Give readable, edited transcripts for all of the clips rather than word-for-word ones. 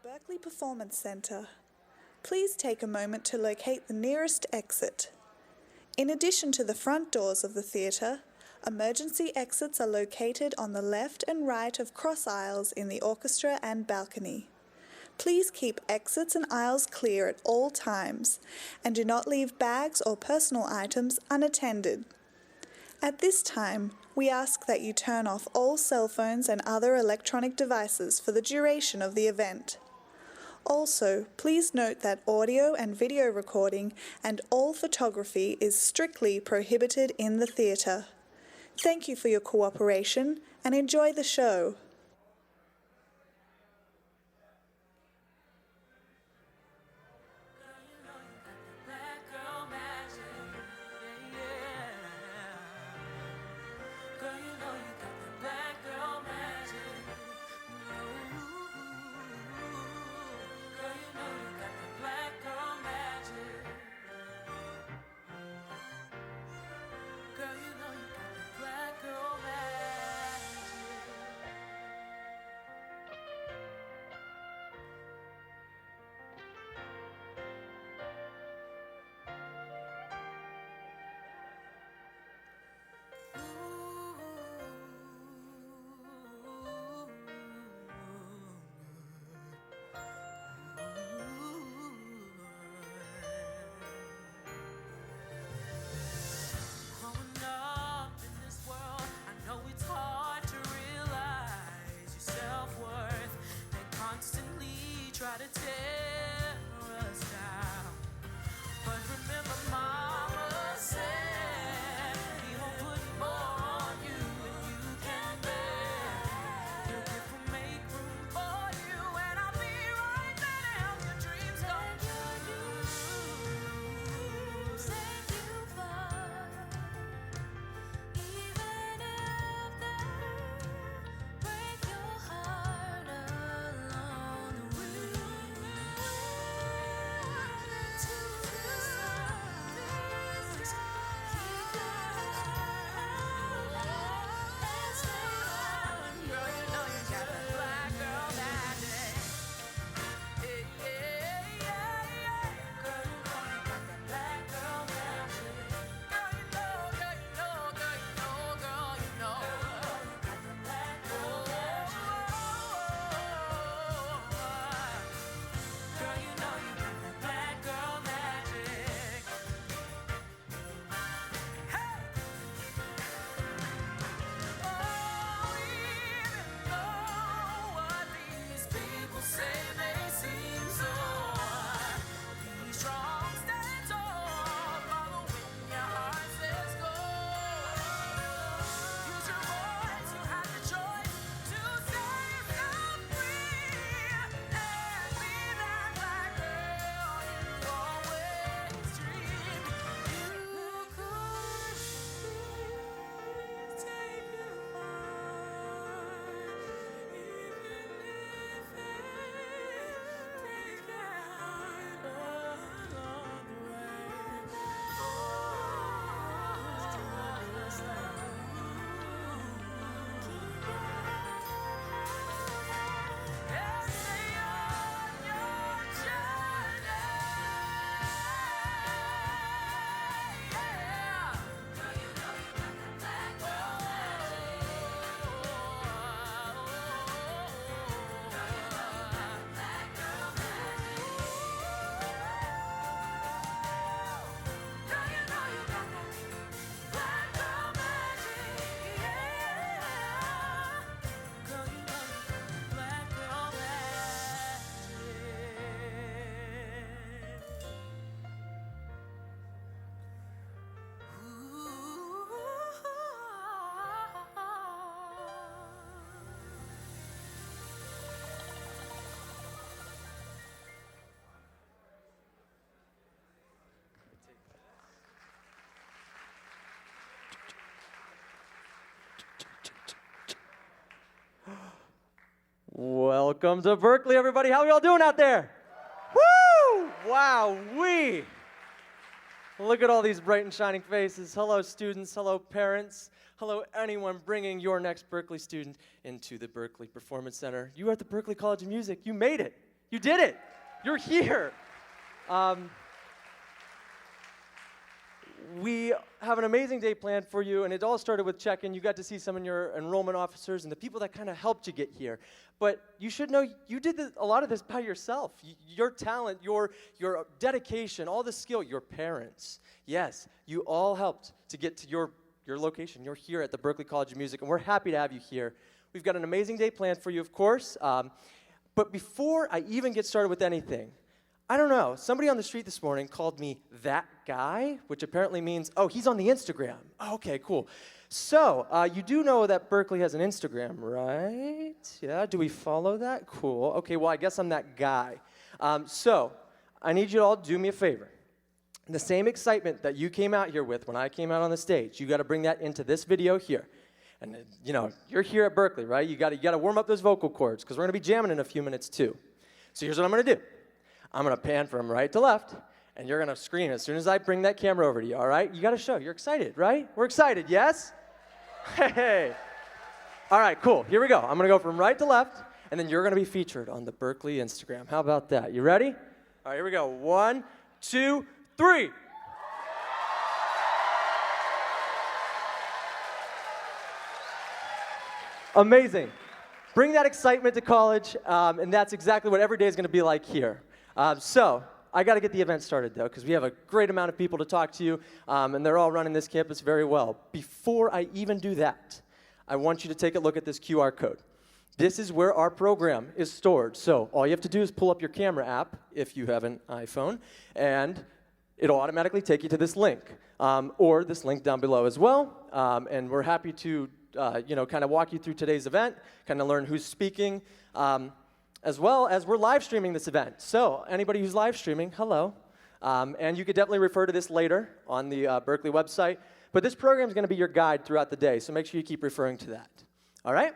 the Berkeley Performance Center. Please take a moment to locate the nearest exit. In addition to the front doors of the theatre, emergency exits are located on the left and right of cross aisles in the orchestra and balcony. Please keep exits and aisles clear at all times, and do not leave bags or personal items unattended. At this time, we ask that you turn off all cell phones and other electronic devices for the duration of the event. Also, please note that audio and video recording and all photography is strictly prohibited in the theatre. Thank you for your cooperation and enjoy the show. Try to tear us down, but remember mama said he won't put more on you than you can bear. Your gift will make room for you, and I'll be right there to help your dreams come true. Save you far, even if they break your heart along the way. Welcome to Berkeley, everybody. How are y'all doing out there? Woo! Wow-wee! Look at all these bright and shining faces. Hello, students. Hello, parents. Hello, anyone bringing your next Berkeley student into the Berkeley Performance Center. You are at the Berkeley College of Music. You made it. You did it. You're here. We have an amazing day planned for you, and it all started with check-in. You got to see some of your enrollment officers and the people that kind of helped you get here. But you should know you did a lot of this by yourself. Your talent, your dedication, all the skill, your parents. Yes, you all helped to get to your location. You're here at the Berklee College of Music, and we're happy to have you here. We've got an amazing day planned for you, of course. But before I even get started with anything, I don't know, somebody on the street this morning called me that guy, which apparently means, oh, he's on the Instagram. Oh, okay, cool. So, you do know that Berklee has an Instagram, right? Yeah, do we follow that? Cool. Okay, well, I guess I'm that guy. So, I need you to all do me a favor. The same excitement that you came out here with when I came out on the stage, you got to bring that into this video here. And, you know, you're here at Berklee, right? You got to warm up those vocal cords, because we're going to be jamming in a few minutes, too. So here's what I'm going to do. I'm going to pan from right to left, and you're going to scream as soon as I bring that camera over to you, all right? You got to show. You're excited, right? We're excited, yes? Hey. All right, cool. Here we go. I'm going to go from right to left, and then you're going to be featured on the Berklee Instagram. How about that? You ready? All right, here we go. 1, 2, 3. Amazing. Bring that excitement to college, and that's exactly what every day is going to be like here. So I got to get the event started, though, because we have a great amount of people to talk to you, and they're all running this campus very well. Before I even do that, I want you to take a look at this QR code. This is where our program is stored. So all you have to do is pull up your camera app, if you have an iPhone, and it'll automatically take you to this link, or this link down below as well. And we're happy to kind of walk you through today's event, kind of learn who's speaking, as well as we're live streaming this event. So anybody who's live streaming, hello. And you could definitely refer to this later on the Berklee website. But this program is going to be your guide throughout the day, so make sure you keep referring to that. All right?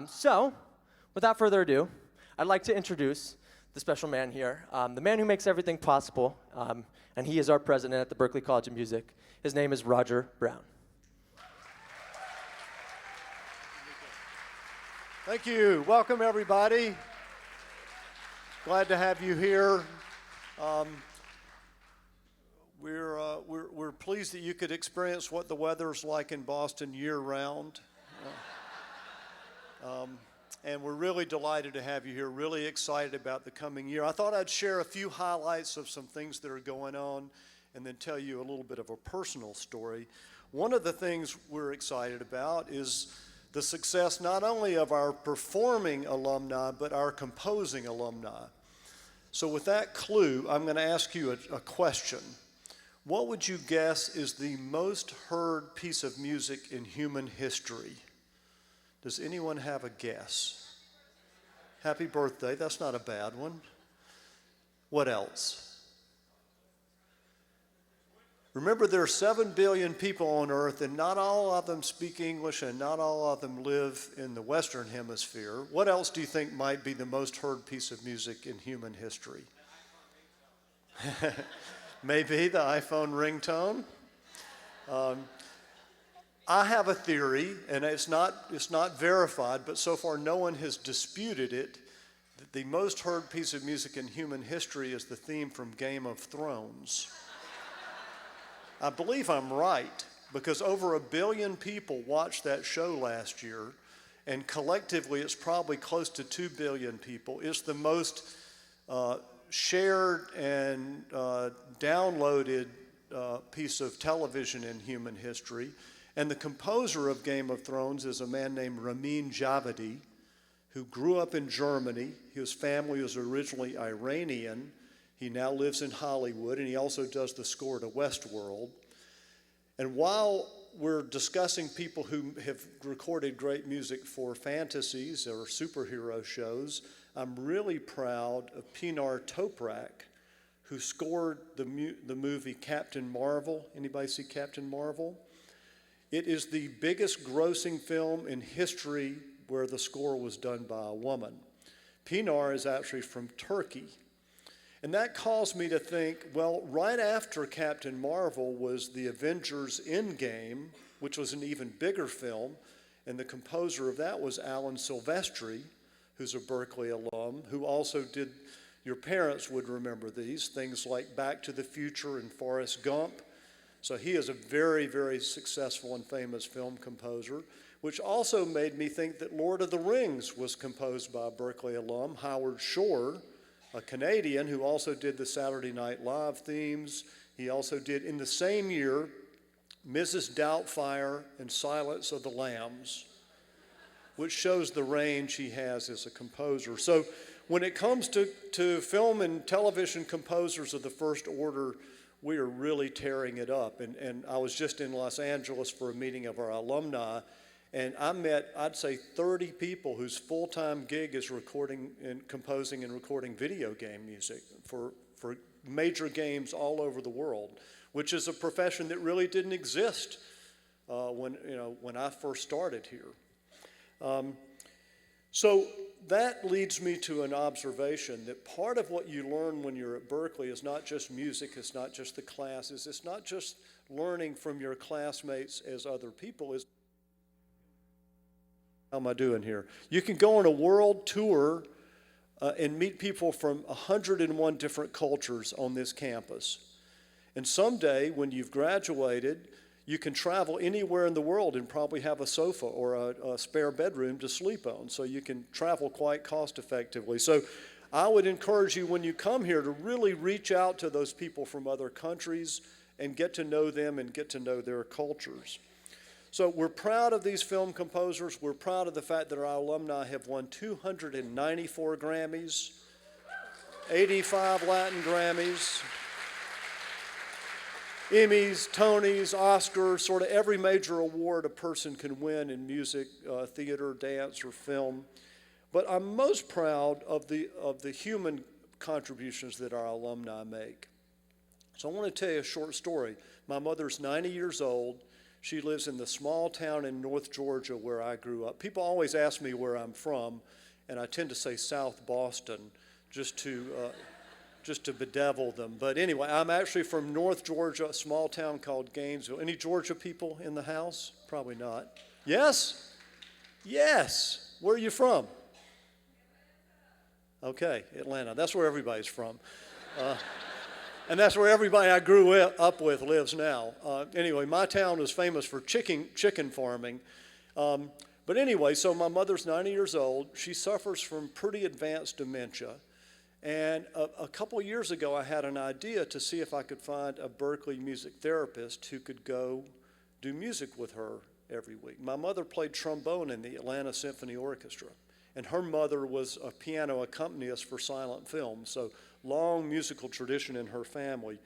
So without further ado, I'd like to introduce the special man here, the man who makes everything possible, and he is our president at the Berklee College of Music. His name is Roger Brown. Thank you. Welcome, everybody. Glad to have you here. We're pleased that you could experience what the weather's like in Boston year-round. And we're really delighted to have you here, really excited about the coming year. I thought I'd share a few highlights of some things that are going on and then tell you a little bit of a personal story. One of the things we're excited about is the success not only of our performing alumni, but our composing alumni. So with that clue, I'm going to ask you a question. What would you guess is the most heard piece of music in human history? Does anyone have a guess? Happy birthday, that's not a bad one. What else? Remember, there are 7 billion people on earth, and not all of them speak English, and not all of them live in the Western Hemisphere. What else do you think might be the most heard piece of music in human history? Maybe the iPhone ringtone. I have a theory, and it's not verified, but so far no one has disputed it, that the most heard piece of music in human history is the theme from Game of Thrones. I believe I'm right, because over 1 billion people watched that show last year, and collectively it's probably close to 2 billion people. It's the most shared and downloaded piece of television in human history. And the composer of Game of Thrones is a man named Ramin Djawadi, who grew up in Germany. His family was originally Iranian. He now lives in Hollywood, and he also does the score to Westworld. And while we're discussing people who have recorded great music for fantasies or superhero shows, I'm really proud of Pinar Toprak, who scored the movie Captain Marvel. Anybody see Captain Marvel? It is the biggest grossing film in history where the score was done by a woman. Pinar is actually from Turkey. And that caused me to think, well, right after Captain Marvel was the Avengers Endgame, which was an even bigger film, and the composer of that was Alan Silvestri, who's a Berkeley alum, who also did, your parents would remember these, things like Back to the Future and Forrest Gump. So he is a very, very successful and famous film composer, which also made me think that Lord of the Rings was composed by a Berkeley alum, Howard Shore, a Canadian who also did the Saturday Night Live themes. He also did, in the same year, Mrs. Doubtfire and Silence of the Lambs, which shows the range he has as a composer. So when it comes to film and television composers of the first order, we are really tearing it up. And I was just in Los Angeles for a meeting of our alumni, and I met, I'd say, 30 people whose full-time gig is recording and composing and recording video game music for major games all over the world, which is a profession that really didn't exist when I first started here. So that leads me to an observation that part of what you learn when you're at Berkeley is not just music, it's not just the classes, it's not just learning from your classmates as other people. How am I doing here? You can go on a world tour and meet people from 101 different cultures on this campus. And someday, when you've graduated, you can travel anywhere in the world and probably have a sofa or a spare bedroom to sleep on, so you can travel quite cost effectively. So I would encourage you when you come here to really reach out to those people from other countries and get to know them and get to know their cultures. So we're proud of these film composers. We're proud of the fact that our alumni have won 294 Grammys, 85 Latin Grammys, Emmys, Tonys, Oscars, sort of every major award a person can win in music, theater, dance, or film. But I'm most proud of the human contributions that our alumni make. So I want to tell you a short story. My mother's 90 years old. She lives in the small town in North Georgia where I grew up. People always ask me where I'm from, and I tend to say South Boston just to bedevil them. But anyway, I'm actually from North Georgia, a small town called Gainesville. Any Georgia people in the house? Probably not. Yes? Yes. Where are you from? Okay, Atlanta. That's where everybody's from. And that's where everybody I grew up with lives now. Anyway, my town is famous for chicken farming. But anyway, so my mother's 90 years old. She suffers from pretty advanced dementia. And a couple years ago, I had an idea to see if I could find a Berkeley music therapist who could go do music with her every week. My mother played trombone in the Atlanta Symphony Orchestra, and her mother was a piano accompanist for silent film, so long musical tradition in her family.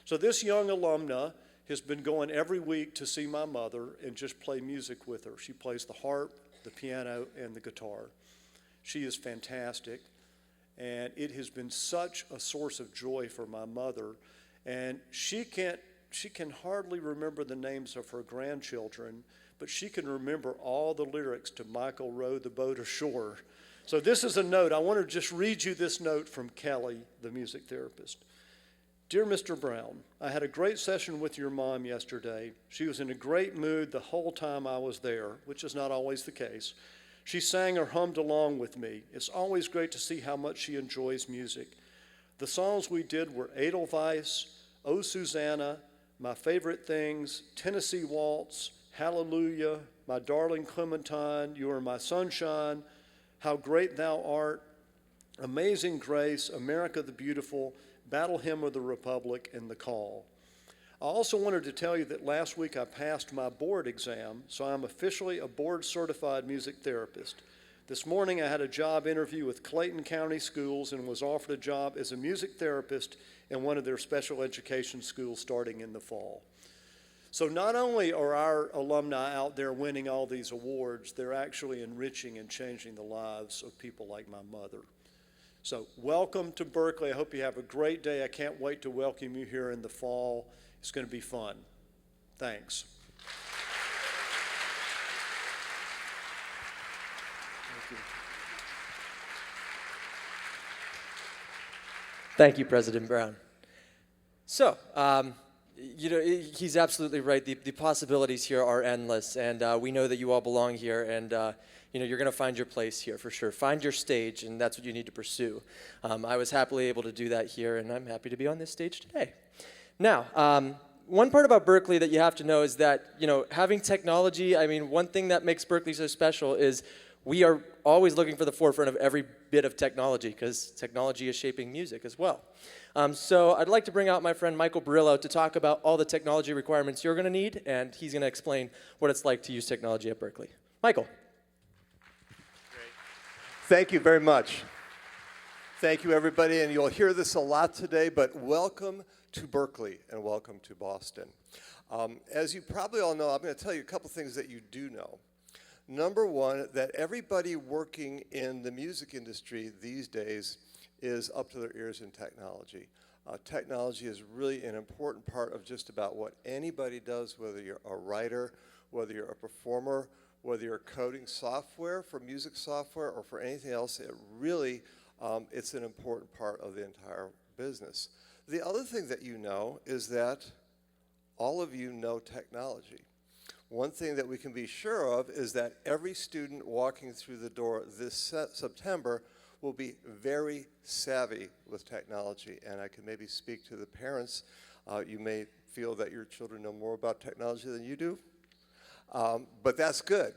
So this young alumna has been going every week to see my mother and just play music with her. She plays the harp, the piano, and the guitar. She is fantastic. And it has been such a source of joy for my mother. And she can hardly remember the names of her grandchildren, but she can remember all the lyrics to Michael Row the Boat Ashore. So this is a note. I want to just read you this note from Kelly, the music therapist. Dear Mr. Brown, I had a great session with your mom yesterday. She was in a great mood the whole time I was there, which is not always the case. She sang or hummed along with me. It's always great to see how much she enjoys music. The songs we did were Edelweiss, Oh Susanna, My Favorite Things, Tennessee Waltz, Hallelujah, My Darling Clementine, You Are My Sunshine, How Great Thou Art, Amazing Grace, America the Beautiful, Battle Hymn of the Republic, and The Call. I also wanted to tell you that last week I passed my board exam, so I'm officially a board-certified music therapist. This morning I had a job interview with Clayton County Schools and was offered a job as a music therapist in one of their special education schools starting in the fall. So not only are our alumni out there winning all these awards, they're actually enriching and changing the lives of people like my mother. So welcome to Berkeley. I hope you have a great day. I can't wait to welcome you here in the fall. It's going to be fun. Thanks. Thank you, President Brown. So, You know, he's absolutely right. The possibilities here are endless, and we know that you all belong here, and you know, you're going to find your place here for sure. Find your stage, and that's what you need to pursue. I was happily able to do that here, and I'm happy to be on this stage today. Now, one part about Berklee that you have to know is that, you know, having technology, I mean, one thing that makes Berklee so special is we are always looking for the forefront of every bit of technology, because technology is shaping music as well. So I'd like to bring out my friend Michael Barillo to talk about all the technology requirements you're going to need, and he's going to explain what it's like to use technology at Berklee. Michael. Thank you very much. Thank you, everybody, and you'll hear this a lot today, but welcome to Berklee and welcome to Boston. As you probably all know, I'm going to tell you a couple things that you do know. Number one, that everybody working in the music industry these days is up to their ears in technology. Technology is really an important part of just about what anybody does, whether you're a writer, whether you're a performer, whether you're coding software for music software or for anything else. It really, it's an important part of the entire business. The other thing that you know is that all of you know technology. One thing that we can be sure of is that every student walking through the door this September will be very savvy with technology, and I can maybe speak to the parents. You may feel that your children know more about technology than you do, but that's good.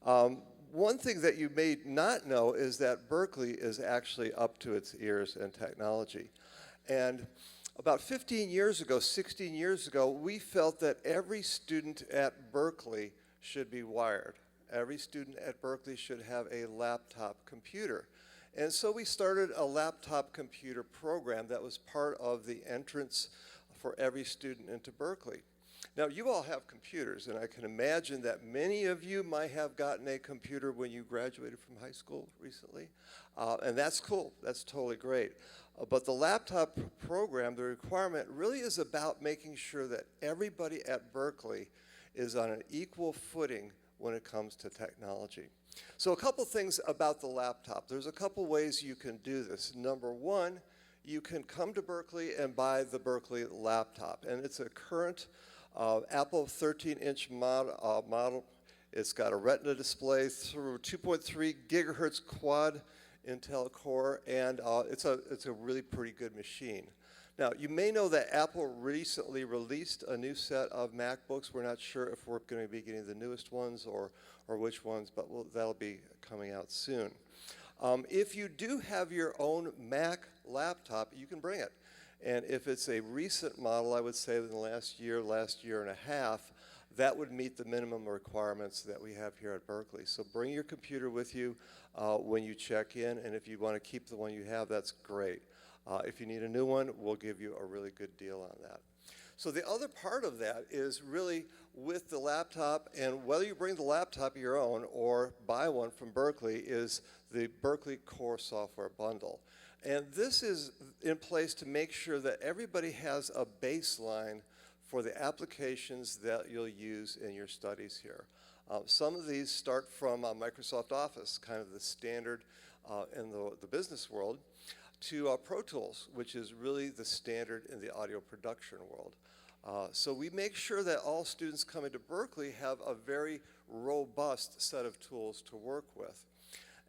One thing that you may not know is that Berklee is actually up to its ears in technology. And about 15 years ago, 16 years ago, we felt that every student at Berklee should be wired. Every student at Berklee should have a laptop computer. And so we started a laptop computer program that was part of the entrance for every student into Berklee. Now, you all have computers, and I can imagine that many of you might have gotten a computer when you graduated from high school recently, and that's cool. That's totally great. But the laptop program, the requirement really is about making sure that everybody at Berklee is on an equal footing when it comes to technology. So a couple things about the laptop. There's a couple ways you can do this. Number one, you can come to Berklee and buy the Berklee laptop, and it's a current Apple 13-inch model. It's got a Retina display through 2.3 gigahertz quad Intel Core, and it's a really pretty good machine. Now, you may know that Apple recently released a new set of MacBooks. We're not sure if we're going to be getting the newest ones or which ones, but that'll be coming out soon. If you do have your own Mac laptop, you can bring it. And if it's a recent model, I would say in the last year and a half, that would meet the minimum requirements that we have here at Berklee. So bring your computer with you when you check in, and if you want to keep the one you have, that's great. If you need a new one, we'll give you a really good deal on that. So the other part of that is really with the laptop, and whether you bring the laptop of your own or buy one from Berklee, is the Berklee Core Software Bundle. And this is in place to make sure that everybody has a baseline for the applications that you'll use in your studies here. Some of these start from Microsoft Office, kind of the standard in the business world, to Pro Tools, which is really the standard in the audio production world. So we make sure that all students coming to Berklee have a very robust set of tools to work with.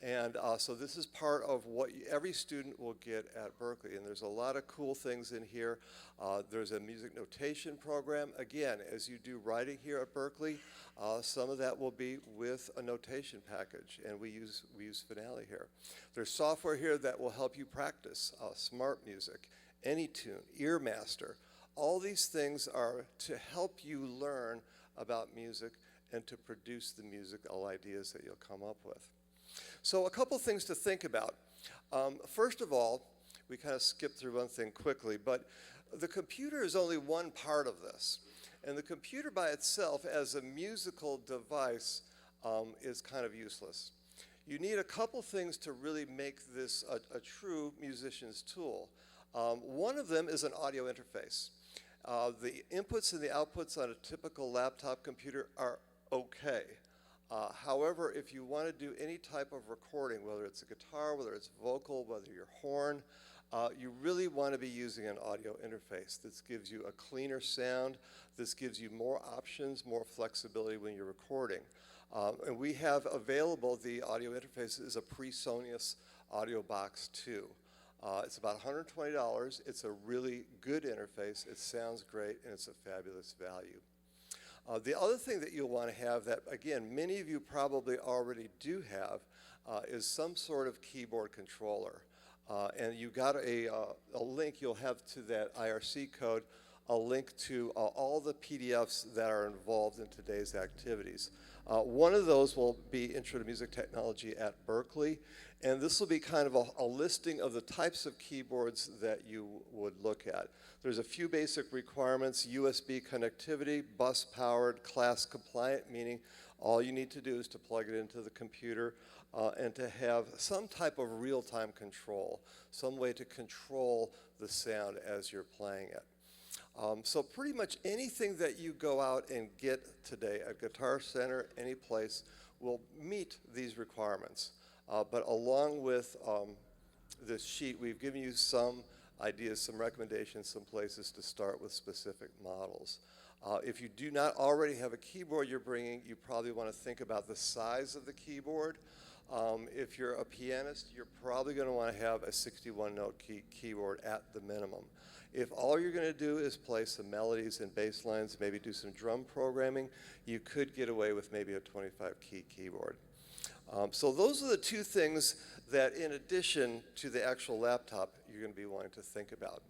And so this is part of what every student will get at Berklee. And there's a lot of cool things in here. There's a music notation program. Again, as you do writing here at Berklee, some of that will be with a notation package. And we use Finale here. There's software here that will help you practice Smart Music, AnyTune, Earmaster. All these things are to help you learn about music and to produce the musical ideas that you'll come up with. So a couple things to think about. First of all, we kind of skipped through one thing quickly, but the computer is only one part of this. And the computer by itself as a musical device is kind of useless. You need a couple things to really make this a true musician's tool. One of them is an audio interface. The inputs and the outputs on a typical laptop computer are okay. However, if you want to do any type of recording, whether it's a guitar, whether it's vocal, whether you're horn, you really want to be using an audio interface. This gives you a cleaner sound. This gives you more options, more flexibility when you're recording. And we have available, the audio interface is a PreSonus Audio Box 2. It's about $120. It's a really good interface. It sounds great, and it's a fabulous value. The other thing that you'll want to have that, again, many of you probably already do have, is some sort of keyboard controller. And you got a link you'll have to that IRC code, a link to all the PDFs that are involved in today's activities. One of those will be Intro to Music Technology at Berklee, and this will be kind of a listing of the types of keyboards that you would look at. There's a few basic requirements: USB connectivity, bus powered, class compliant, meaning all you need to do is to plug it into the computer, and to have some type of real-time control, some way to control the sound as you're playing it. So pretty much anything that you go out and get today at Guitar Center, any place, will meet these requirements. But along with this sheet, we've given you some ideas, some recommendations, some places to start with specific models. If you do not already have a keyboard you're bringing, you probably want to think about the size of the keyboard. If you're a pianist, you're probably going to want to have a 61-note keyboard at the minimum. If all you're going to do is play some melodies and bass lines, maybe do some drum programming, you could get away with maybe a 25-key keyboard. So those are the two things that, in addition to the actual laptop, you're going to be wanting to think about.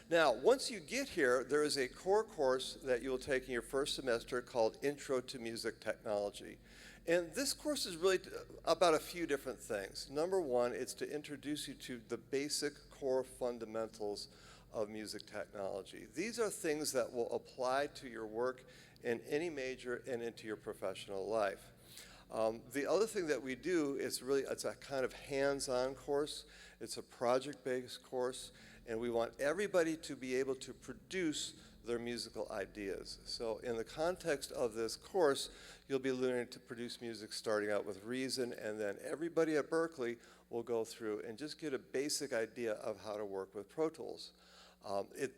Now, once you get here, there is a core course that you will take in your first semester called Intro to Music Technology. And this course is really about a few different things. Number one, it's to introduce you to the basic core fundamentals of music technology. These are things that will apply to your work in any major and into your professional life. The other thing that we do is it's a kind of hands-on course. It's a project-based course, and we want everybody to be able to produce their musical ideas. So in the context of this course, you'll be learning to produce music starting out with Reason, and then everybody at Berklee will go through and just get a basic idea of how to work with Pro Tools.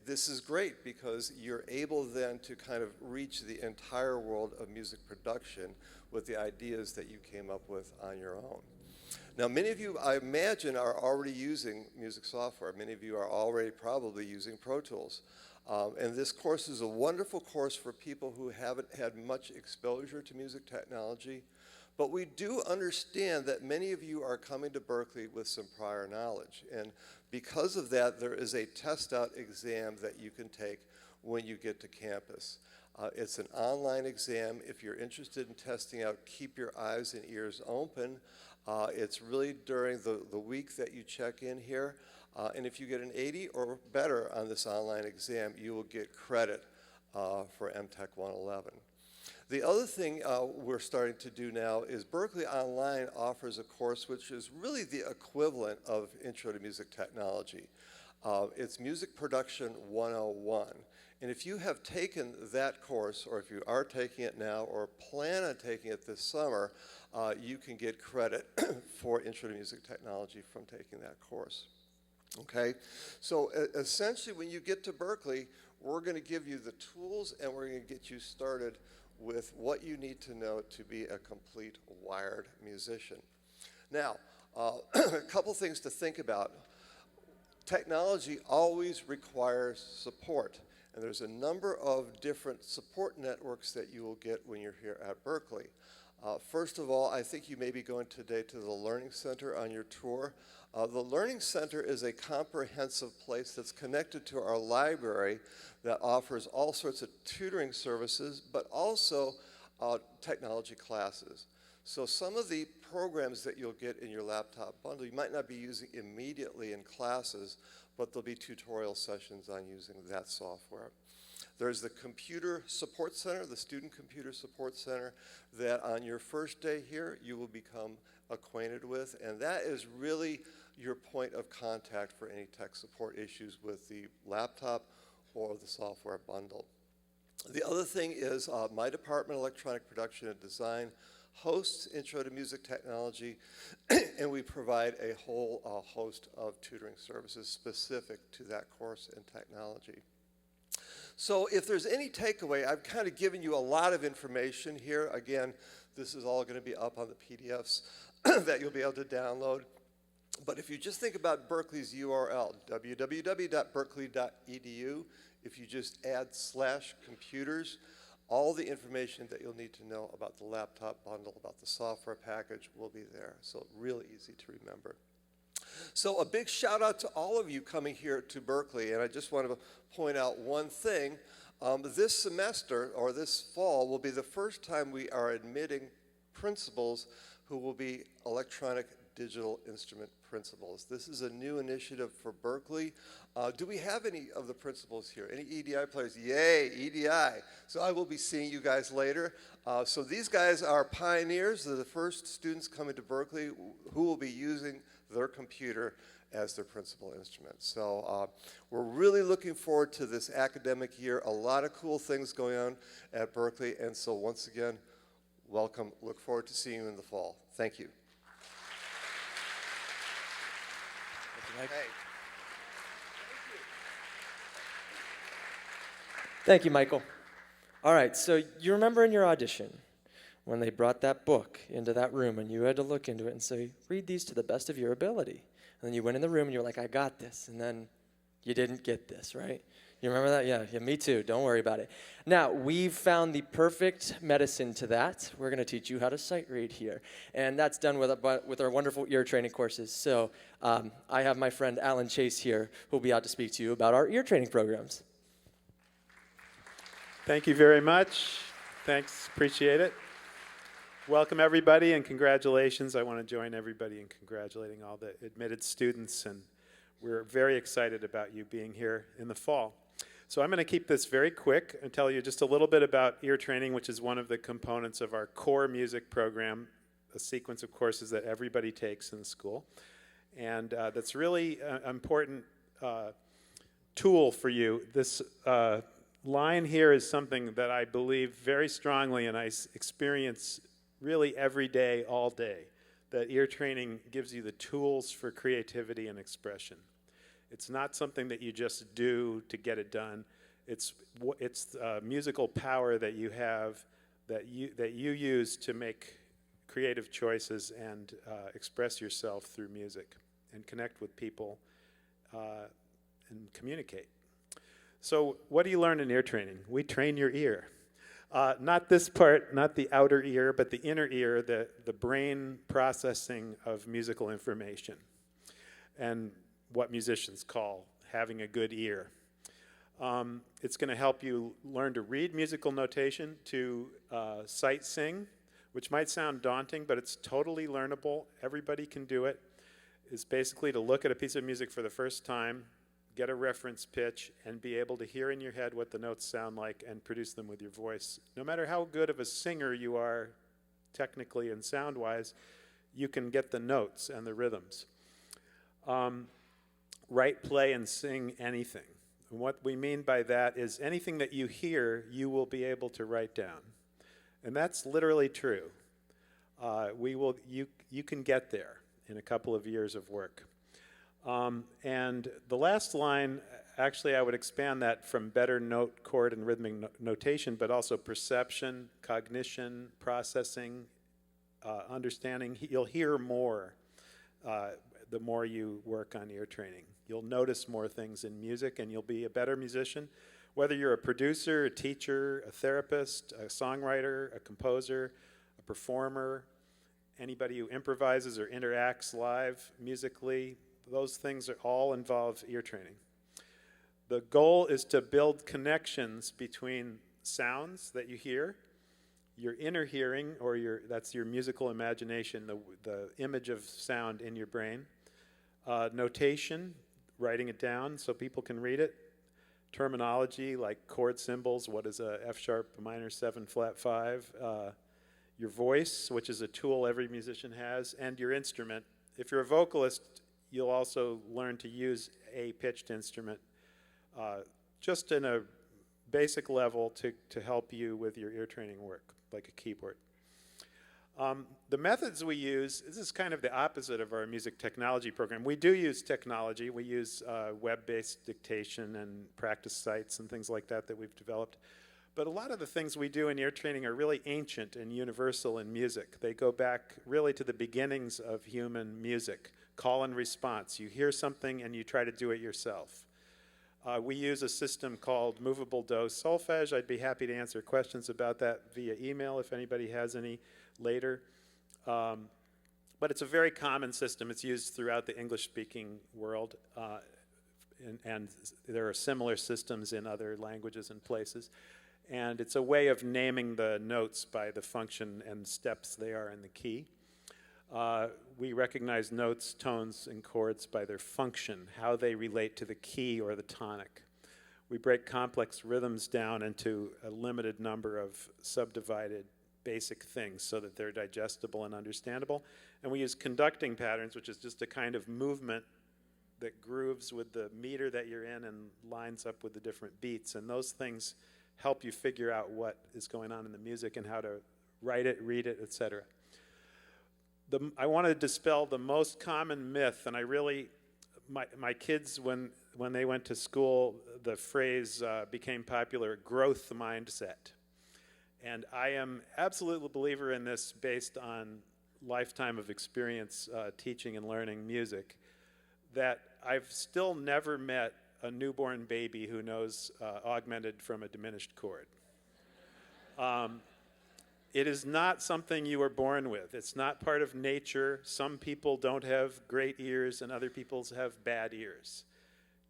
This is great because you're able then to kind of reach the entire world of music production with the ideas that you came up with on your own. Now, many of you, I imagine, are already using music software. Many of you are already probably using Pro Tools. And this course is a wonderful course for people who haven't had much exposure to music technology. But we do understand that many of you are coming to Berklee with some prior knowledge. And because of that, there is a test-out exam that you can take when you get to campus. It's an online exam. If you're interested in testing out, keep your eyes and ears open. It's really during the week that you check in here. And if you get an 80 or better on this online exam, you will get credit for MTech 111. The other thing we're starting to do now is Berklee Online offers a course which is really the equivalent of Intro to Music Technology. It's Music Production 101. And if you have taken that course, or if you are taking it now, or plan on taking it this summer, you can get credit for Intro to Music Technology from taking that course. Okay? So essentially, when you get to Berklee, we're going to give you the tools, and we're going to get you started with what you need to know to be a complete wired musician. Now, a couple things to think about. Technology always requires support, and there's a number of different support networks that you will get when you're here at Berklee. First of all, I think you may be going today to the Learning Center on your tour. The Learning Center is a comprehensive place that's connected to our library that offers all sorts of tutoring services, but also technology classes. So some of the programs that you'll get in your laptop bundle, you might not be using immediately in classes, but there'll be tutorial sessions on using that software. There's the Computer Support Center, the Student Computer Support Center, that on your first day here, you will become acquainted with, and that is really your point of contact for any tech support issues with the laptop or the software bundle. The other thing is my department, Electronic Production and Design, hosts Intro to Music Technology, and we provide a whole host of tutoring services specific to that course in technology. So if there's any takeaway, I've kind of given you a lot of information here. Again, this is all going to be up on the PDFs that you'll be able to download. But if you just think about Berkeley's URL, www.berkeley.edu, if you just add /computers, all the information that you'll need to know about the laptop bundle, about the software package will be there. So really easy to remember. So a big shout out to all of you coming here to Berkeley, and I just want to point out one thing. This semester, or this fall, will be the first time we are admitting principals who will be electronic digital instrument principals. This is a new initiative for Berkeley. Do we have any of the principals here? Any EDI players? Yay, EDI. So I will be seeing you guys later. So these guys are pioneers. They're the first students coming to Berkeley who will be using their computer as their principal instrument. So we're really looking forward to this academic year. A lot of cool things going on at Berkeley. And so once again, welcome. Look forward to seeing you in the fall. Thank you. Mike. Hey. Thank you, Michael. All right, so you remember in your audition when they brought that book into that room and you had to look into it and say, read these to the best of your ability. And then you went in the room and you were like, I got this. And then you didn't get this, right? You remember that? Yeah, me too. Don't worry about it. Now, we've found the perfect medicine to that. We're going to teach you how to sight read here. And that's done with our wonderful ear training courses. So I have my friend Alan Chase here who will be out to speak to you about our ear training programs. Thank you very much. Thanks, appreciate it. Welcome everybody and congratulations. I want to join everybody in congratulating all the admitted students, and we're very excited about you being here in the fall. So I'm going to keep this very quick and tell you just a little bit about ear training, which is one of the components of our core music program, a sequence of courses that everybody takes in the school. And that's really an important tool for you. This line here is something that I believe very strongly and I experience really every day, all day, that ear training gives you the tools for creativity and expression. It's not something that you just do to get it done. It's musical power that you have, that you use to make creative choices and express yourself through music and connect with people and communicate. So what do you learn in ear training? We train your ear. Not this part, not the outer ear, but the inner ear, the brain processing of musical information, and what musicians call having a good ear. It's going to help you learn to read musical notation, to sight sing, which might sound daunting, but it's totally learnable. Everybody can do it. It's basically to look at a piece of music for the first time, get a reference pitch, and be able to hear in your head what the notes sound like and produce them with your voice. No matter how good of a singer you are, technically and sound-wise, you can get the notes and the rhythms. Write, play, and sing anything. And what we mean by that is anything that you hear, you will be able to write down. And that's literally true. You can get there in a couple of years of work. And the last line, actually I would expand that from better note, chord, and rhythmic notation, but also perception, cognition, processing, understanding. You'll hear more the more you work on ear training. You'll notice more things in music and you'll be a better musician. Whether you're a producer, a teacher, a therapist, a songwriter, a composer, a performer, anybody who improvises or interacts live musically, those things all involve ear training. The goal is to build connections between sounds that you hear, your inner hearing, or that's your musical imagination, the image of sound in your brain, notation, writing it down so people can read it, terminology like chord symbols, what is a F sharp minor 7 flat 5, your voice, which is a tool every musician has, and your instrument. If you're a vocalist, you'll also learn to use a pitched instrument just in a basic level to help you with your ear training work, like a keyboard. The methods we use, this is kind of the opposite of our music technology program. We do use technology. We use web-based dictation and practice sites and things like that we've developed. But a lot of the things we do in ear training are really ancient and universal in music. They go back really to the beginnings of human music. Call and response. You hear something and you try to do it yourself. We use a system called movable dose solfege. I'd be happy to answer questions about that via email if anybody has any later. But it's a very common system. It's used throughout the English-speaking world, and there are similar systems in other languages and places. And it's a way of naming the notes by the function and steps they are in the key. We recognize notes, tones, and chords by their function, how they relate to the key or the tonic. We break complex rhythms down into a limited number of subdivided basic things so that they're digestible and understandable. And we use conducting patterns, which is just a kind of movement that grooves with the meter that you're in and lines up with the different beats. And those things help you figure out what is going on in the music and how to write it, read it, etc. I want to dispel the most common myth, and I really, my kids, when they went to school, the phrase became popular, growth mindset. And I am absolutely a believer in this based on lifetime of experience teaching and learning music, that I've still never met a newborn baby who knows augmented from a diminished chord. It is not something you are born with. It's not part of nature. Some people don't have great ears and other people have bad ears.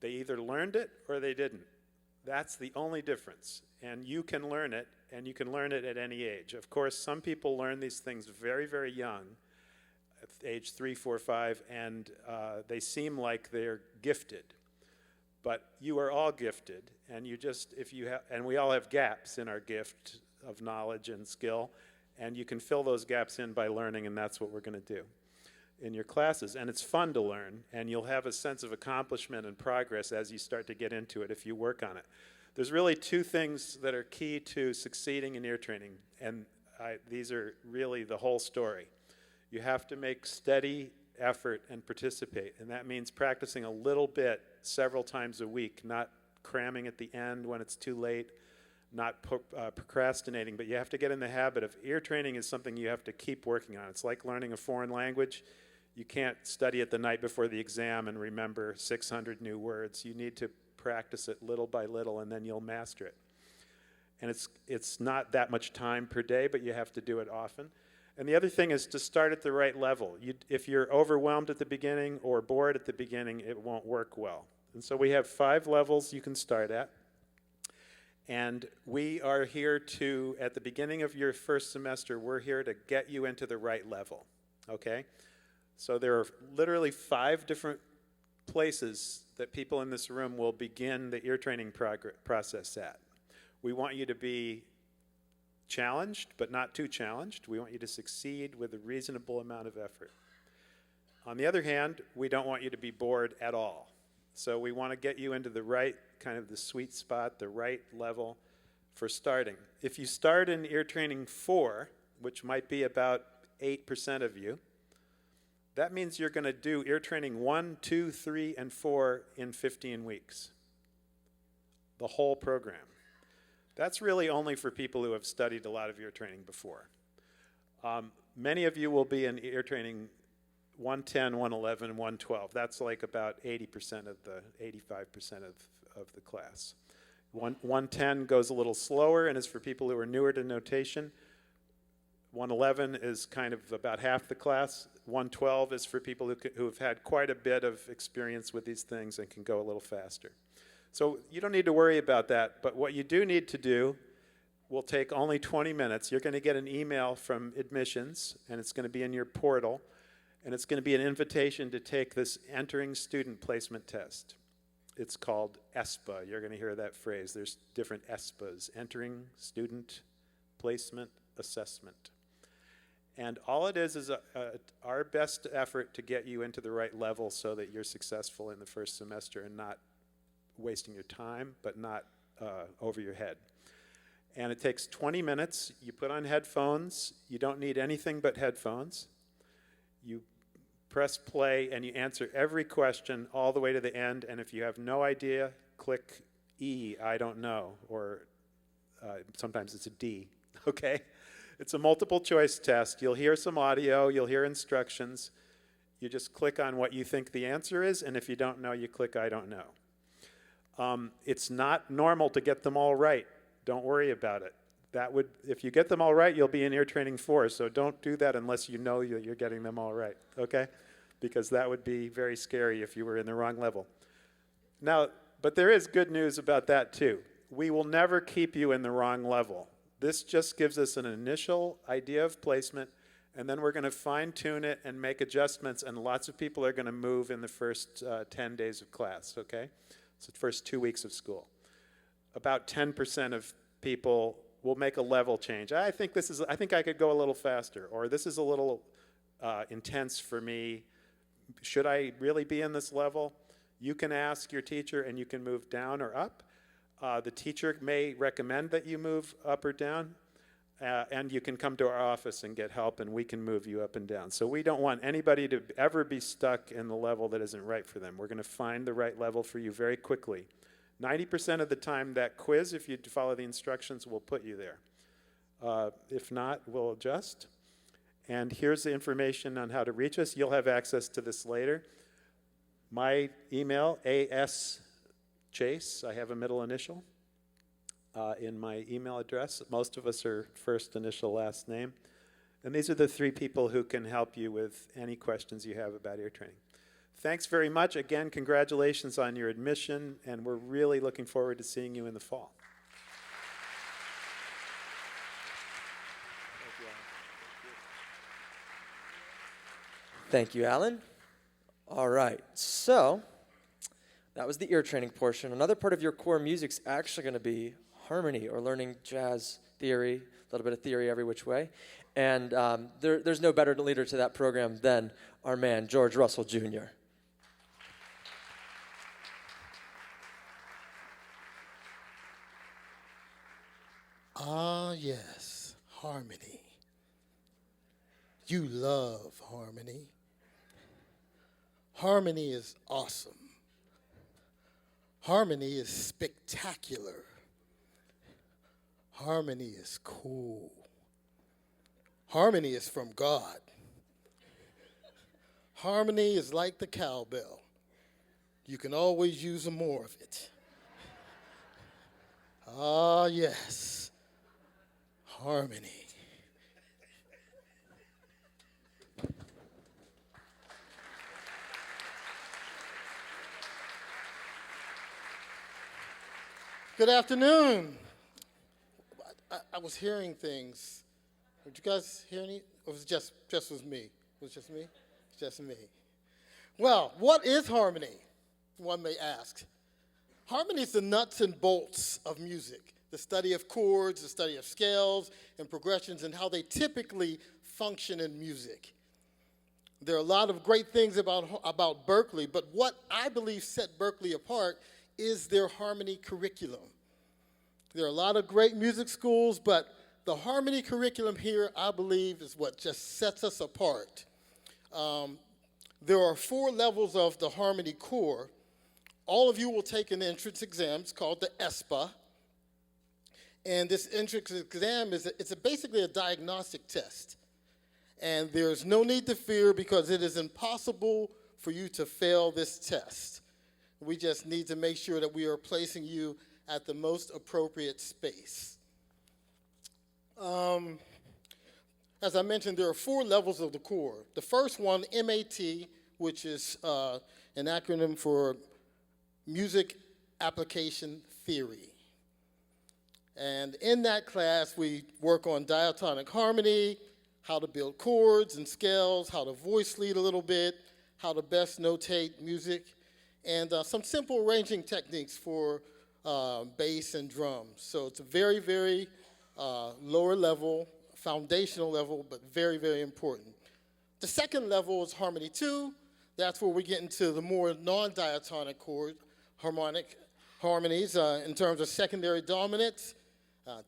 They either learned it or they didn't. That's the only difference. And you can learn it, and you can learn it at any age. Of course, some people learn these things very, very young, at age 3, 4, 5, and they seem like they're gifted. But you are all gifted, and you just, if you have, and we all have gaps in our gift of knowledge and skill, and you can fill those gaps in by learning, and that's what we're going to do in your classes. And it's fun to learn, and you'll have a sense of accomplishment and progress as you start to get into it if you work on it. There's really two things that are key to succeeding in ear training, and these are really the whole story. You have to make steady effort and participate, and that means practicing a little bit several times a week, not cramming at the end when it's too late, not procrastinating, but you have to get in the habit of ear training is something you have to keep working on. It's like learning a foreign language. You can't study it the night before the exam and remember 600 new words. You need to practice it little by little, and then you'll master it. And it's not that much time per day, but you have to do it often. And the other thing is to start at the right level. If you're overwhelmed at the beginning or bored at the beginning, it won't work well. And so we have 5 levels you can start at. And we are here to, at the beginning of your first semester, we're here to get you into the right level, okay? So there are literally 5 different places that people in this room will begin the ear training process at. We want you to be challenged, but not too challenged. We want you to succeed with a reasonable amount of effort. On the other hand, we don't want you to be bored at all. So we want to get you into the right kind of the sweet spot, the right level for starting. If you start in ear training 4, which might be about 8% of you, that means you're going to do ear training 1, 2, 3, and 4 in 15 weeks. The whole program. That's really only for people who have studied a lot of ear training before. Many of you will be in ear training 110, 111, 112. That's like about 80% of the, 85% of the class. 110 goes a little slower and is for people who are newer to notation. 111 is kind of about half the class. 112 is for people who have had quite a bit of experience with these things and can go a little faster. So you don't need to worry about that, but what you do need to do will take only 20 minutes. You're going to get an email from admissions, and it's going to be in your portal, and it's going to be an invitation to take this entering student placement test. It's called ESPA. You're going to hear that phrase. There's different ESPAs, entering student placement assessment. And all it is our best effort to get you into the right level so that you're successful in the first semester and not wasting your time, but not over your head. And it takes 20 minutes. You put on headphones. You don't need anything but headphones. You press play and you answer every question all the way to the end. And if you have no idea, click E, I don't know, or sometimes it's a D, okay? It's a multiple choice test. You'll hear some audio, you'll hear instructions. You just click on what you think the answer is, and if you don't know, you click I don't know. It's not normal to get them all right. Don't worry about it. If you get them all right, you'll be in Ear Training 4, so don't do that unless you know you're getting them all right, okay? Because that would be very scary if you were in the wrong level. Now, but there is good news about that too. We will never keep you in the wrong level. This just gives us an initial idea of placement, and then we're going to fine-tune it and make adjustments, and lots of people are going to move in the first 10 days of class, okay? So the first 2 weeks of school. About 10% of people will make a level change. I think I could go a little faster, or this is a little intense for me. Should I really be in this level? You can ask your teacher and you can move down or up. The teacher may recommend that you move up or down, and you can come to our office and get help and we can move you up and down. So we don't want anybody to ever be stuck in the level that isn't right for them. We're going to find the right level for you very quickly. 90% of the time, that quiz, if you follow the instructions, will put you there. If not, we'll adjust. And here's the information on how to reach us. You'll have access to this later. My email, ASChase, I have a middle initial in my email address. Most of us are first initial, last name. And these are the 3 people who can help you with any questions you have about ear training. Thanks very much. Again, congratulations on your admission, and we're really looking forward to seeing you in the fall. Thank you, Alan. All right, so that was the ear training portion. Another part of your core music's actually going to be harmony, or learning jazz theory, a little bit of theory every which way. And there's no better leader to that program than our man, George Russell Jr. Ah, yes, harmony. You love harmony. Harmony is awesome. Harmony is spectacular. Harmony is cool. Harmony is from God. Harmony is like the cowbell. You can always use more of it. Ah, yes, harmony. Good afternoon. I was hearing things. Did you guys hear any? Or was it just was me? Was it just me? It's just me. Well, what is harmony? One may ask. Harmony is the nuts and bolts of music, the study of chords, the study of scales and progressions, and how they typically function in music. There are a lot of great things about Berklee, but what I believe set Berklee apart is their harmony curriculum. There are a lot of great music schools, but the harmony curriculum here, I believe, is what just sets us apart. There are 4 levels of the harmony core. All of you will take an entrance exam. It's called the ESPA. And this entrance exam it's basically a diagnostic test. And there's no need to fear because it is impossible for you to fail this test. We just need to make sure that we are placing you at the most appropriate space. As I mentioned, there are 4 levels of the core. The first one, MAT, which is an acronym for Music Application Theory. And in that class, we work on diatonic harmony, how to build chords and scales, how to voice lead a little bit, how to best notate music, and some simple arranging techniques for bass and drums. So it's a very, very lower level, foundational level, but very, very important. The second level is Harmony 2. That's where we get into the more non-diatonic chord harmonies in terms of secondary dominants,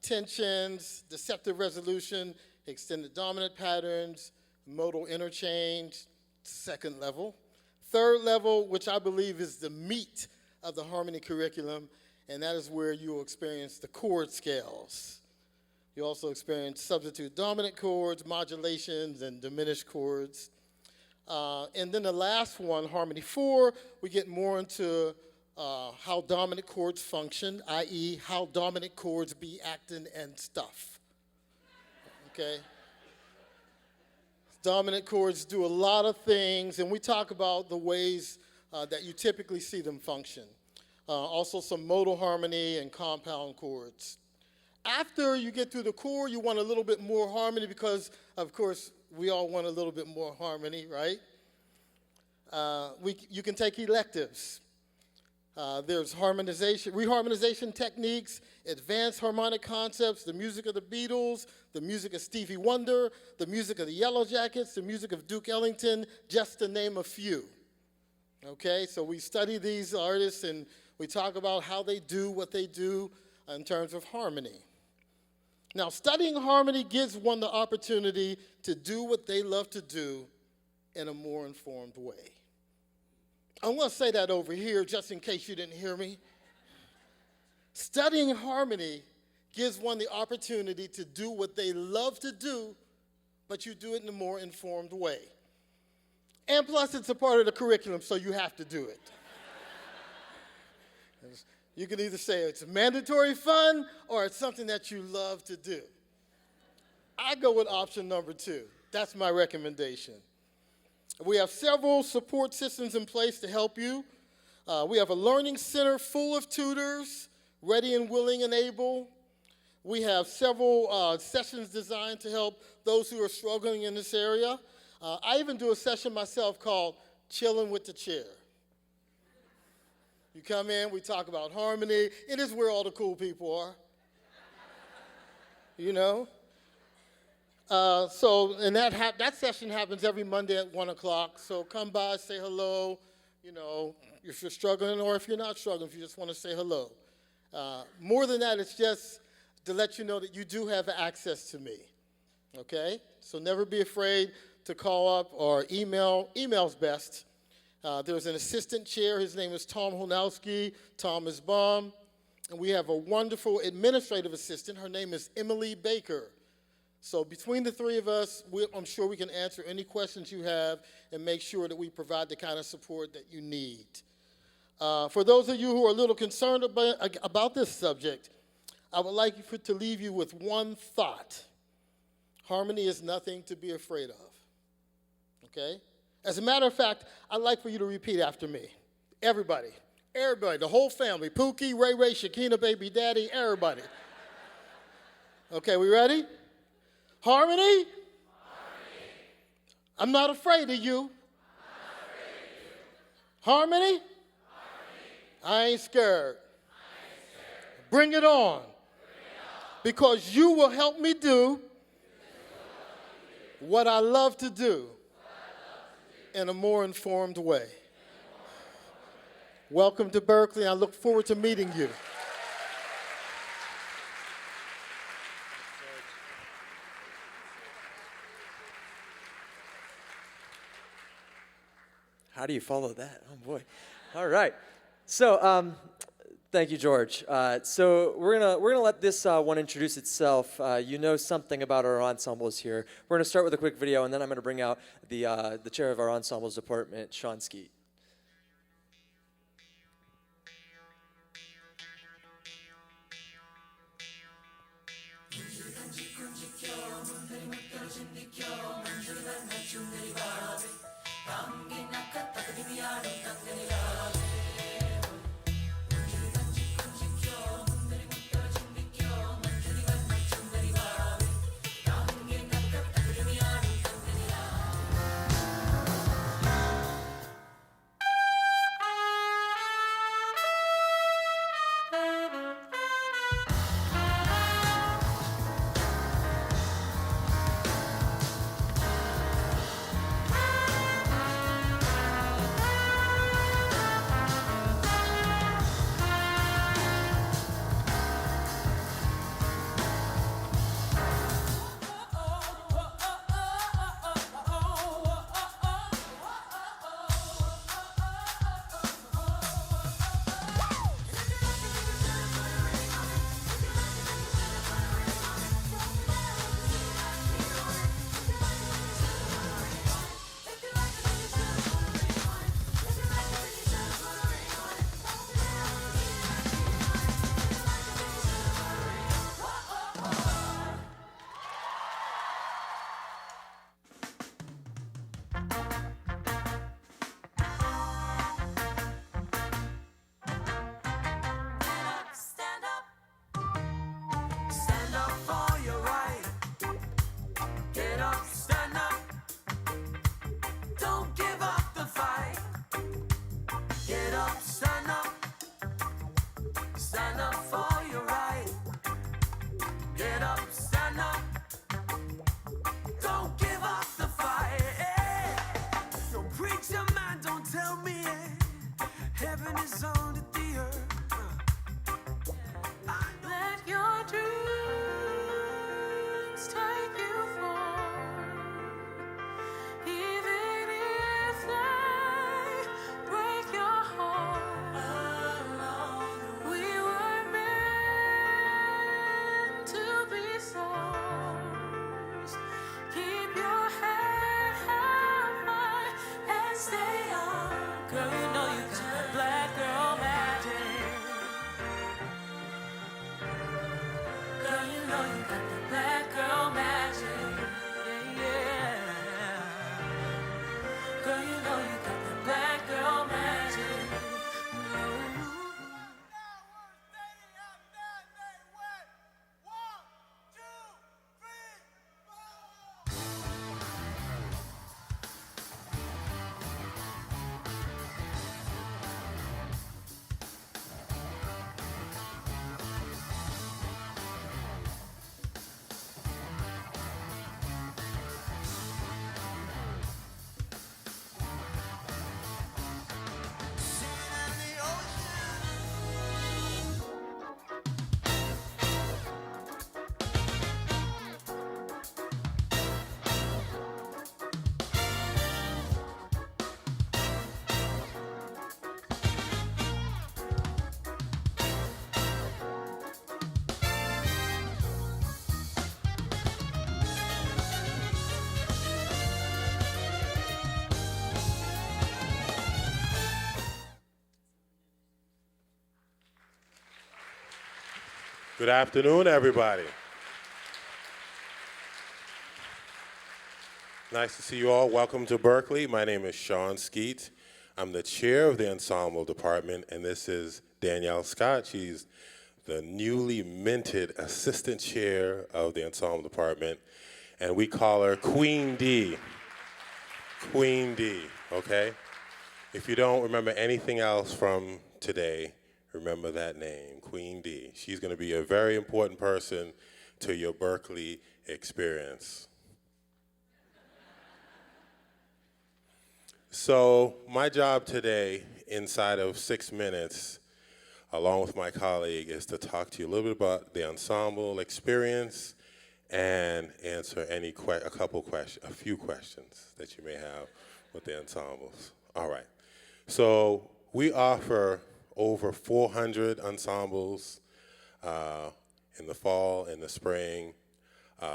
tensions, deceptive resolution, extended dominant patterns, modal interchange, second level. Third level, which I believe is the meat of the harmony curriculum, and that is where you will experience the chord scales. You also experience substitute dominant chords, modulations, and diminished chords. And then the last one, Harmony 4, we get more into how dominant chords function, i.e. how dominant chords be acting and stuff, okay? Dominant chords do a lot of things, and we talk about the ways that you typically see them function. Also some modal harmony and compound chords. After you get through the core, you want a little bit more harmony because, of course, we all want a little bit more harmony, right? You can take electives. There's harmonization, reharmonization techniques, advanced harmonic concepts, the music of the Beatles, the music of Stevie Wonder, the music of the Yellow Jackets, the music of Duke Ellington, just to name a few. Okay, so we study these artists and we talk about how they do what they do in terms of harmony. Now, studying harmony gives one the opportunity to do what they love to do in a more informed way. I'm going to say that over here just in case you didn't hear me. Studying harmony gives one the opportunity to do what they love to do, but you do it in a more informed way. And plus, it's a part of the curriculum, so you have to do it. You can either say it's mandatory fun or it's something that you love to do. I go with option number 2. That's my recommendation. We have several support systems in place to help you. We have a learning center full of tutors, ready and willing and able. We have several sessions designed to help those who are struggling in this area. I even do a session myself called Chilling with the Chair. You come in, we talk about harmony. It is where all the cool people are. You know? And that session happens every Monday at 1 o'clock. So come by, say hello, you know, if you're struggling or if you're not struggling, if you just want to say hello. More than that, it's just to let you know that you do have access to me, okay? So never be afraid to call up or email. Email's best. There's an assistant chair. His name is Tom Honowski. Tom is bomb. And we have a wonderful administrative assistant. Her name is Emily Baker. So between the three of us, I'm sure we can answer any questions you have and make sure that we provide the kind of support that you need. For those of you who are a little concerned about this subject, I would like to leave you with one thought. Harmony is nothing to be afraid of, okay? As a matter of fact, I'd like for you to repeat after me. Everybody, the whole family, Pookie, Ray Ray, Shakina, baby daddy, everybody. Okay, we ready? Harmony? Harmony. I'm not afraid of you. Harmony? I ain't scared. Bring it on. Because you will help me do what I love to do in a more informed way. Welcome to Berkeley. I look forward to meeting you. How do you follow that? Oh boy. All right. So thank you, George. So we're gonna let this one introduce itself. You know something about our ensembles here. We're gonna start with a quick video, and then I'm gonna bring out the chair of our ensembles department, Sean Skeet. take you far. Even if they break your heart, we were meant to be stars. Keep your head high and stay on. Girl, you know you got that black girl magic. Girl, you know you got that black girl magic. Yeah, yeah. Girl, you know you got that black girl magic. Good afternoon, everybody. Nice to see you all. Welcome to Berkeley. My name is Sean Skeet. I'm the chair of the ensemble department, and this is Danielle Scott. She's the newly minted assistant chair of the ensemble department, and we call her Queen D. Queen D, okay? If you don't remember anything else from today, remember that name, Queen D. She's going to be a very important person to your Berkeley experience. So my job today, inside of 6 minutes, along with my colleague, is to talk to you a little bit about the ensemble experience and answer a few questions that you may have with the ensembles. All right. So we offer over 400 ensembles in the fall and the spring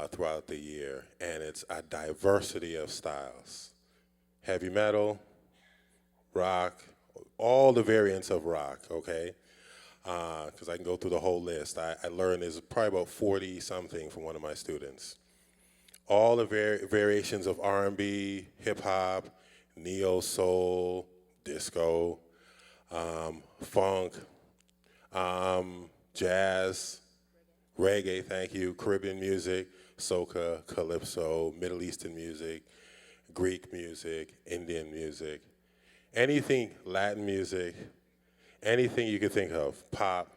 throughout the year, and it's a diversity of styles. Heavy metal, rock, all the variants of rock, okay? Because I can go through the whole list. I learned there's probably about 40-something from one of my students. All the variations of R&B, hip-hop, neo-soul, disco, funk, jazz, reggae, thank you, Caribbean music, soca, calypso, Middle Eastern music, Greek music, Indian music, anything, Latin music, anything you could think of, pop.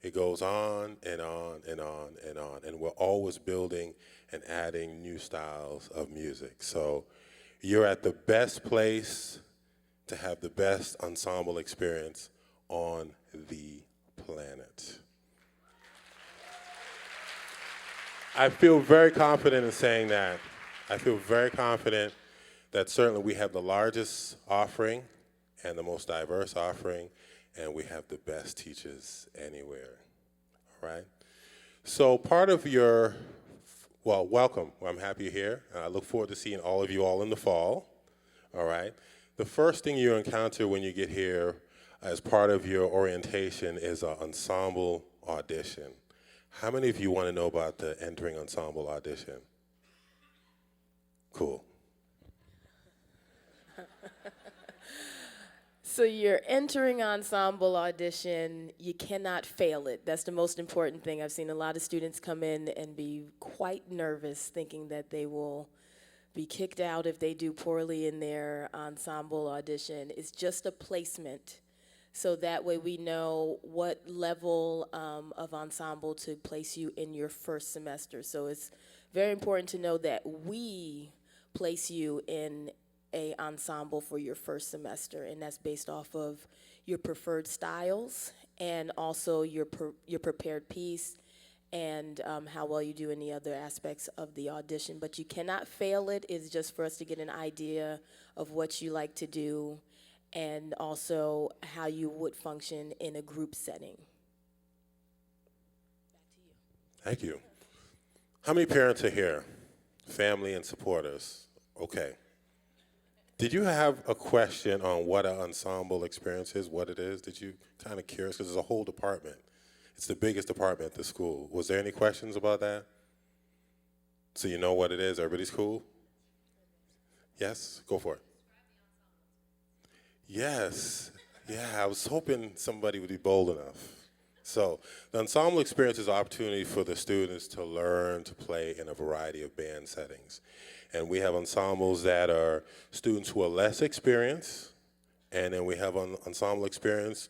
It goes on and on and on and on, and we're always building and adding new styles of music. So you're at the best place to have the best ensemble experience on the planet. I feel very confident in saying that. I feel very confident that certainly we have the largest offering and the most diverse offering, and we have the best teachers anywhere, all right? So part of your, well, welcome. I'm happy you're here. I look forward to seeing all of you all in the fall, all right? The first thing you encounter when you get here as part of your orientation is an ensemble audition. How many of you want to know about the entering ensemble audition? Cool. So you're entering ensemble audition, you cannot fail it. That's the most important thing. I've seen a lot of students come in and be quite nervous thinking that they will be kicked out if they do poorly in their ensemble audition. It's just a placement. So that way we know what level of ensemble to place you in your first semester. So it's very important to know that we place you in a ensemble for your first semester, and that's based off of your preferred styles and also your prepared piece and how well you do in the other aspects of the audition. But you cannot fail it. It's just for us to get an idea of what you like to do and also how you would function in a group setting. Thank you. How many parents are here? Family and supporters. Okay. Did you have a question on what an ensemble experience is, what it is? Did you kind of curious? Because it's a whole department. It's the biggest department at the school. Was there any questions about that? So you know what it is? Everybody's cool? Yes? Go for it. Yes. Yeah, I was hoping somebody would be bold enough. So the ensemble experience is an opportunity for the students to learn to play in a variety of band settings. And we have ensembles that are students who are less experienced, and then we have an ensemble experience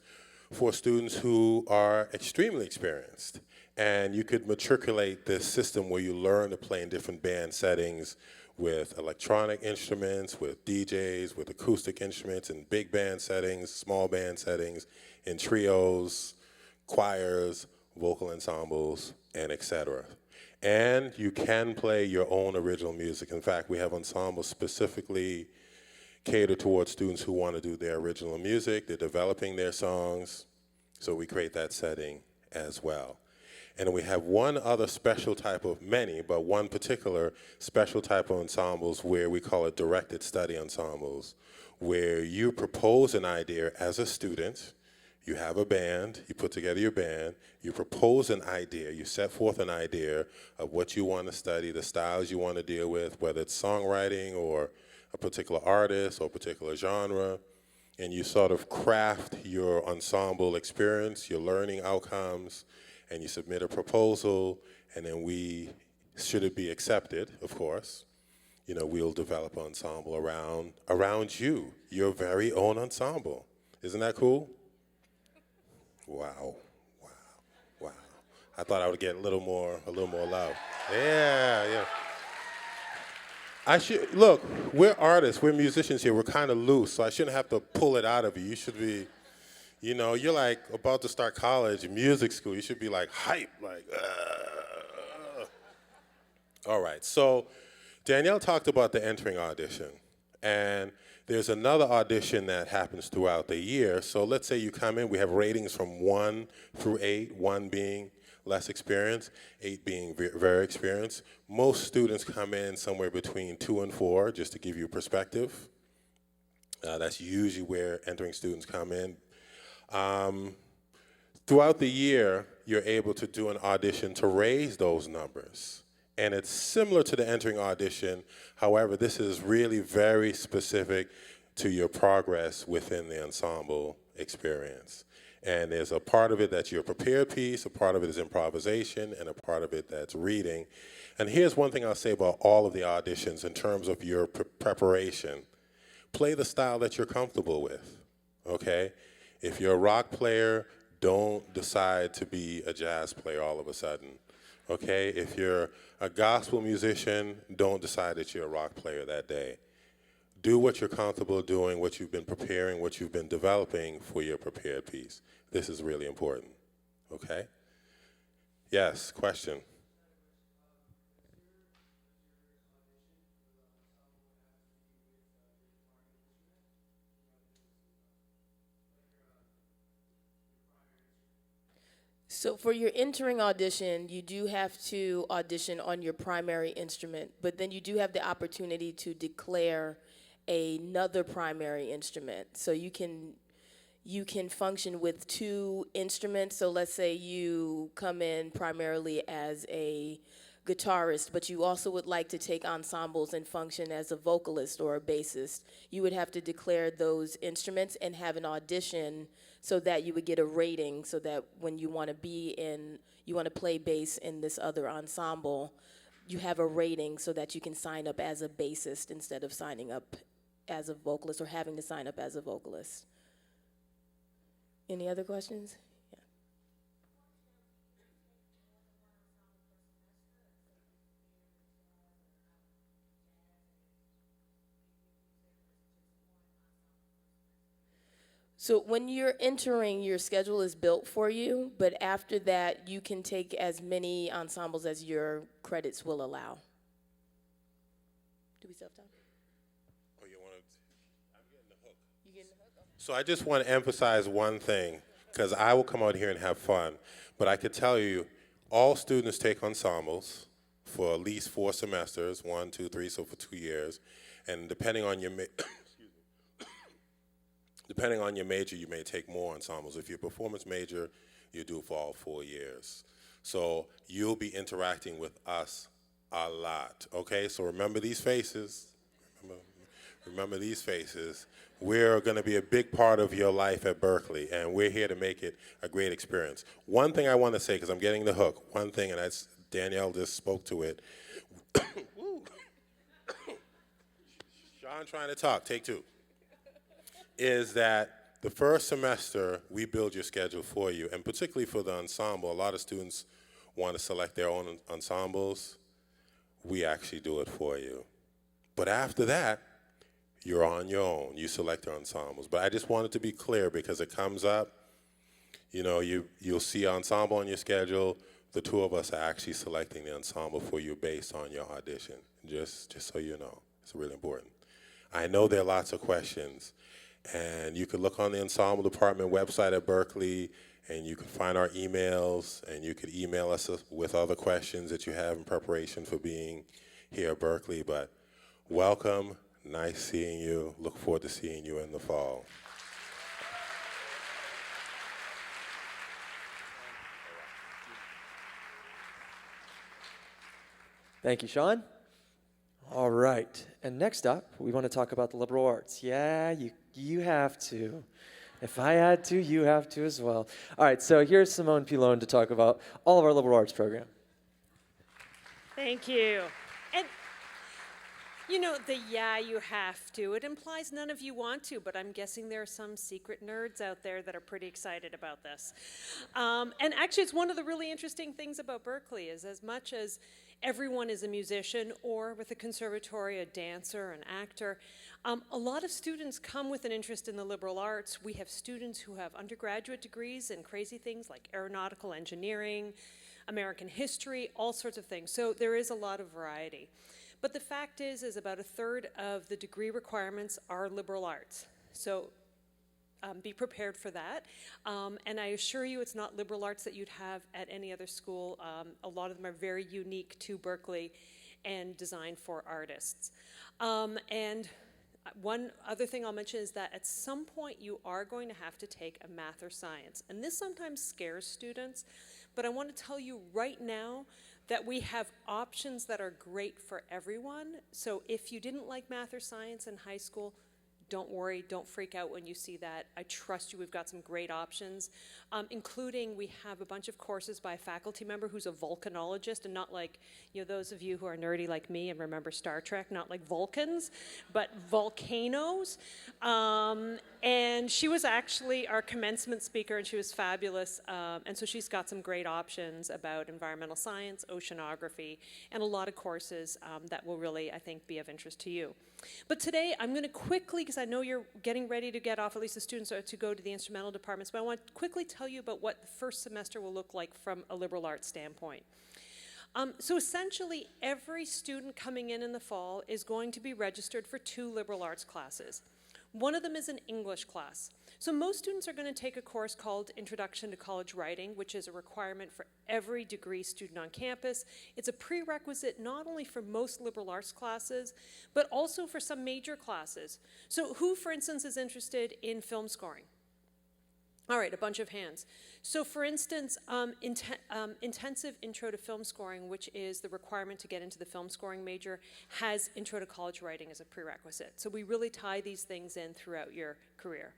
for students who are extremely experienced. And you could matriculate this system where you learn to play in different band settings with electronic instruments, with DJs, with acoustic instruments, in big band settings, small band settings, in trios, choirs, vocal ensembles, and etc. And you can play your own original music. In fact, we have ensembles specifically catered towards students who want to do their original music. They're developing their songs, so we create that setting as well. And we have one other special type of, many, but one particular special type of ensembles where we call it directed study ensembles, where you propose an idea as a student. You have a band, you put together your band, you propose an idea, you set forth an idea of what you want to study, the styles you want to deal with, whether it's songwriting or a particular artist or a particular genre, and you sort of craft your ensemble experience, your learning outcomes, and you submit a proposal, and then we, should it be accepted, of course, you know, we'll develop an ensemble around you, your very own ensemble. Isn't that cool? Wow, wow, wow. I thought I would get a little more love. Yeah. Look, we're artists, we're musicians here, we're kind of loose, so I shouldn't have to pull it out of you. You should be, you know, you're like about to start college, music school, you should be like hype, like, All right, so Danielle talked about the entering audition, and there's another audition that happens throughout the year. So let's say you come in, we have ratings from 1 through 8, 1 being less experienced, 8 being very experienced. Most students come in somewhere between 2 and 4, just to give you perspective. That's usually where entering students come in. Throughout the year, you're able to do an audition to raise those numbers. And it's similar to the entering audition. However, this is really very specific to your progress within the ensemble experience. And there's a part of it that's your prepared piece, a part of it is improvisation, and a part of it that's reading. And here's one thing I'll say about all of the auditions in terms of your preparation. Play the style that you're comfortable with, okay? If you're a rock player, don't decide to be a jazz player all of a sudden. Okay, if you're a gospel musician, don't decide that you're a rock player that day. Do what you're comfortable doing, what you've been preparing, what you've been developing for your prepared piece. This is really important, okay? Yes, question? So for your entering audition, you do have to audition on your primary instrument, but then you do have the opportunity to declare another primary instrument. So you can function with 2 instruments. So let's say you come in primarily as a guitarist, but you also would like to take ensembles and function as a vocalist or a bassist. You would have to declare those instruments and have an audition so that you would get a rating, so that when you want to play bass in this other ensemble, you have a rating so that you can sign up as a bassist instead of signing up as a vocalist or having to sign up as a vocalist. Any other questions? Yeah. So when you're entering, your schedule is built for you, but after that, you can take as many ensembles as your credits will allow. Do we still have time? Oh, you want to? I'm getting the hook. You getting the hook? Okay. So I just want to emphasize one thing, because I will come out here and have fun, but I could tell you, all students take ensembles for at least 4 semesters, 1, 2, 3, so for 2 years, and depending on your depending on your major, you may take more ensembles. If you're a performance major, you do for all 4 years. So you'll be interacting with us a lot, okay? So remember these faces. Remember these faces. We're going to be a big part of your life at Berkeley, and we're here to make it a great experience. One thing I want to say, because I'm getting the hook, one thing, and that's Danielle just spoke to it. Sean trying to talk, take 2. Is that the first semester we build your schedule for you, and particularly for the ensemble. A lot of students want to select their own ensembles. We actually do it for you. But after that, you're on your own. You select your ensembles. But I just wanted to be clear because it comes up. You know, you'll see ensemble on your schedule. The 2 of us are actually selecting the ensemble for you based on your audition. Just so you know, it's really important. I know there are lots of questions. And you can look on the ensemble department website at Berkeley, and you can find our emails, and you could email us with other questions that you have in preparation for being here at Berkeley. But welcome, nice seeing you. Look forward to seeing you in the fall. Thank you, Sean. All right, and next up, we want to talk about the liberal arts. Yeah, you have to. If I had to, you have to as well. All right, so here's Simone Pilon to talk about all of our liberal arts program. Thank you. And you know, you have to. It implies none of you want to, but I'm guessing there are some secret nerds out there that are pretty excited about this. And actually, it's one of the really interesting things about Berkeley is as much as everyone is a musician or with a conservatory, a dancer, an actor, a lot of students come with an interest in the liberal arts. We have students who have undergraduate degrees in crazy things like aeronautical engineering, American history, all sorts of things. So there is a lot of variety. But the fact is about 1/3 of the degree requirements are liberal arts. So be prepared for that. And I assure you it's not liberal arts that you'd have at any other school. A lot of them are very unique to Berkeley and designed for artists. And one other thing I'll mention is that at some point you are going to have to take a math or science. And this sometimes scares students, but I want to tell you right now that we have options that are great for everyone. So if you didn't like math or science in high school, don't worry, don't freak out when you see that. I trust you, we've got some great options, including we have a bunch of courses by a faculty member who's a volcanologist, and not like, you know, those of you who are nerdy like me and remember Star Trek, not like Vulcans, but volcanoes. And she was actually our commencement speaker, and she was fabulous. And so she's got some great options about environmental science, oceanography, and a lot of courses that will really, I think, be of interest to you. But today, I'm going to quickly, because I know you're getting ready to get off, at least the students are to go to the instrumental departments, but I want to quickly tell you about what the first semester will look like from a liberal arts standpoint. So essentially, every student coming in the fall is going to be registered for 2 liberal arts classes. One of them is an English class. So most students are going to take a course called Introduction to College Writing, which is a requirement for every degree student on campus. It's a prerequisite not only for most liberal arts classes, but also for some major classes. So who, for instance, is interested in film scoring? All right, a bunch of hands. So for instance, intensive intro to film scoring, which is the requirement to get into the film scoring major, has intro to college writing as a prerequisite. So we really tie these things in throughout your career.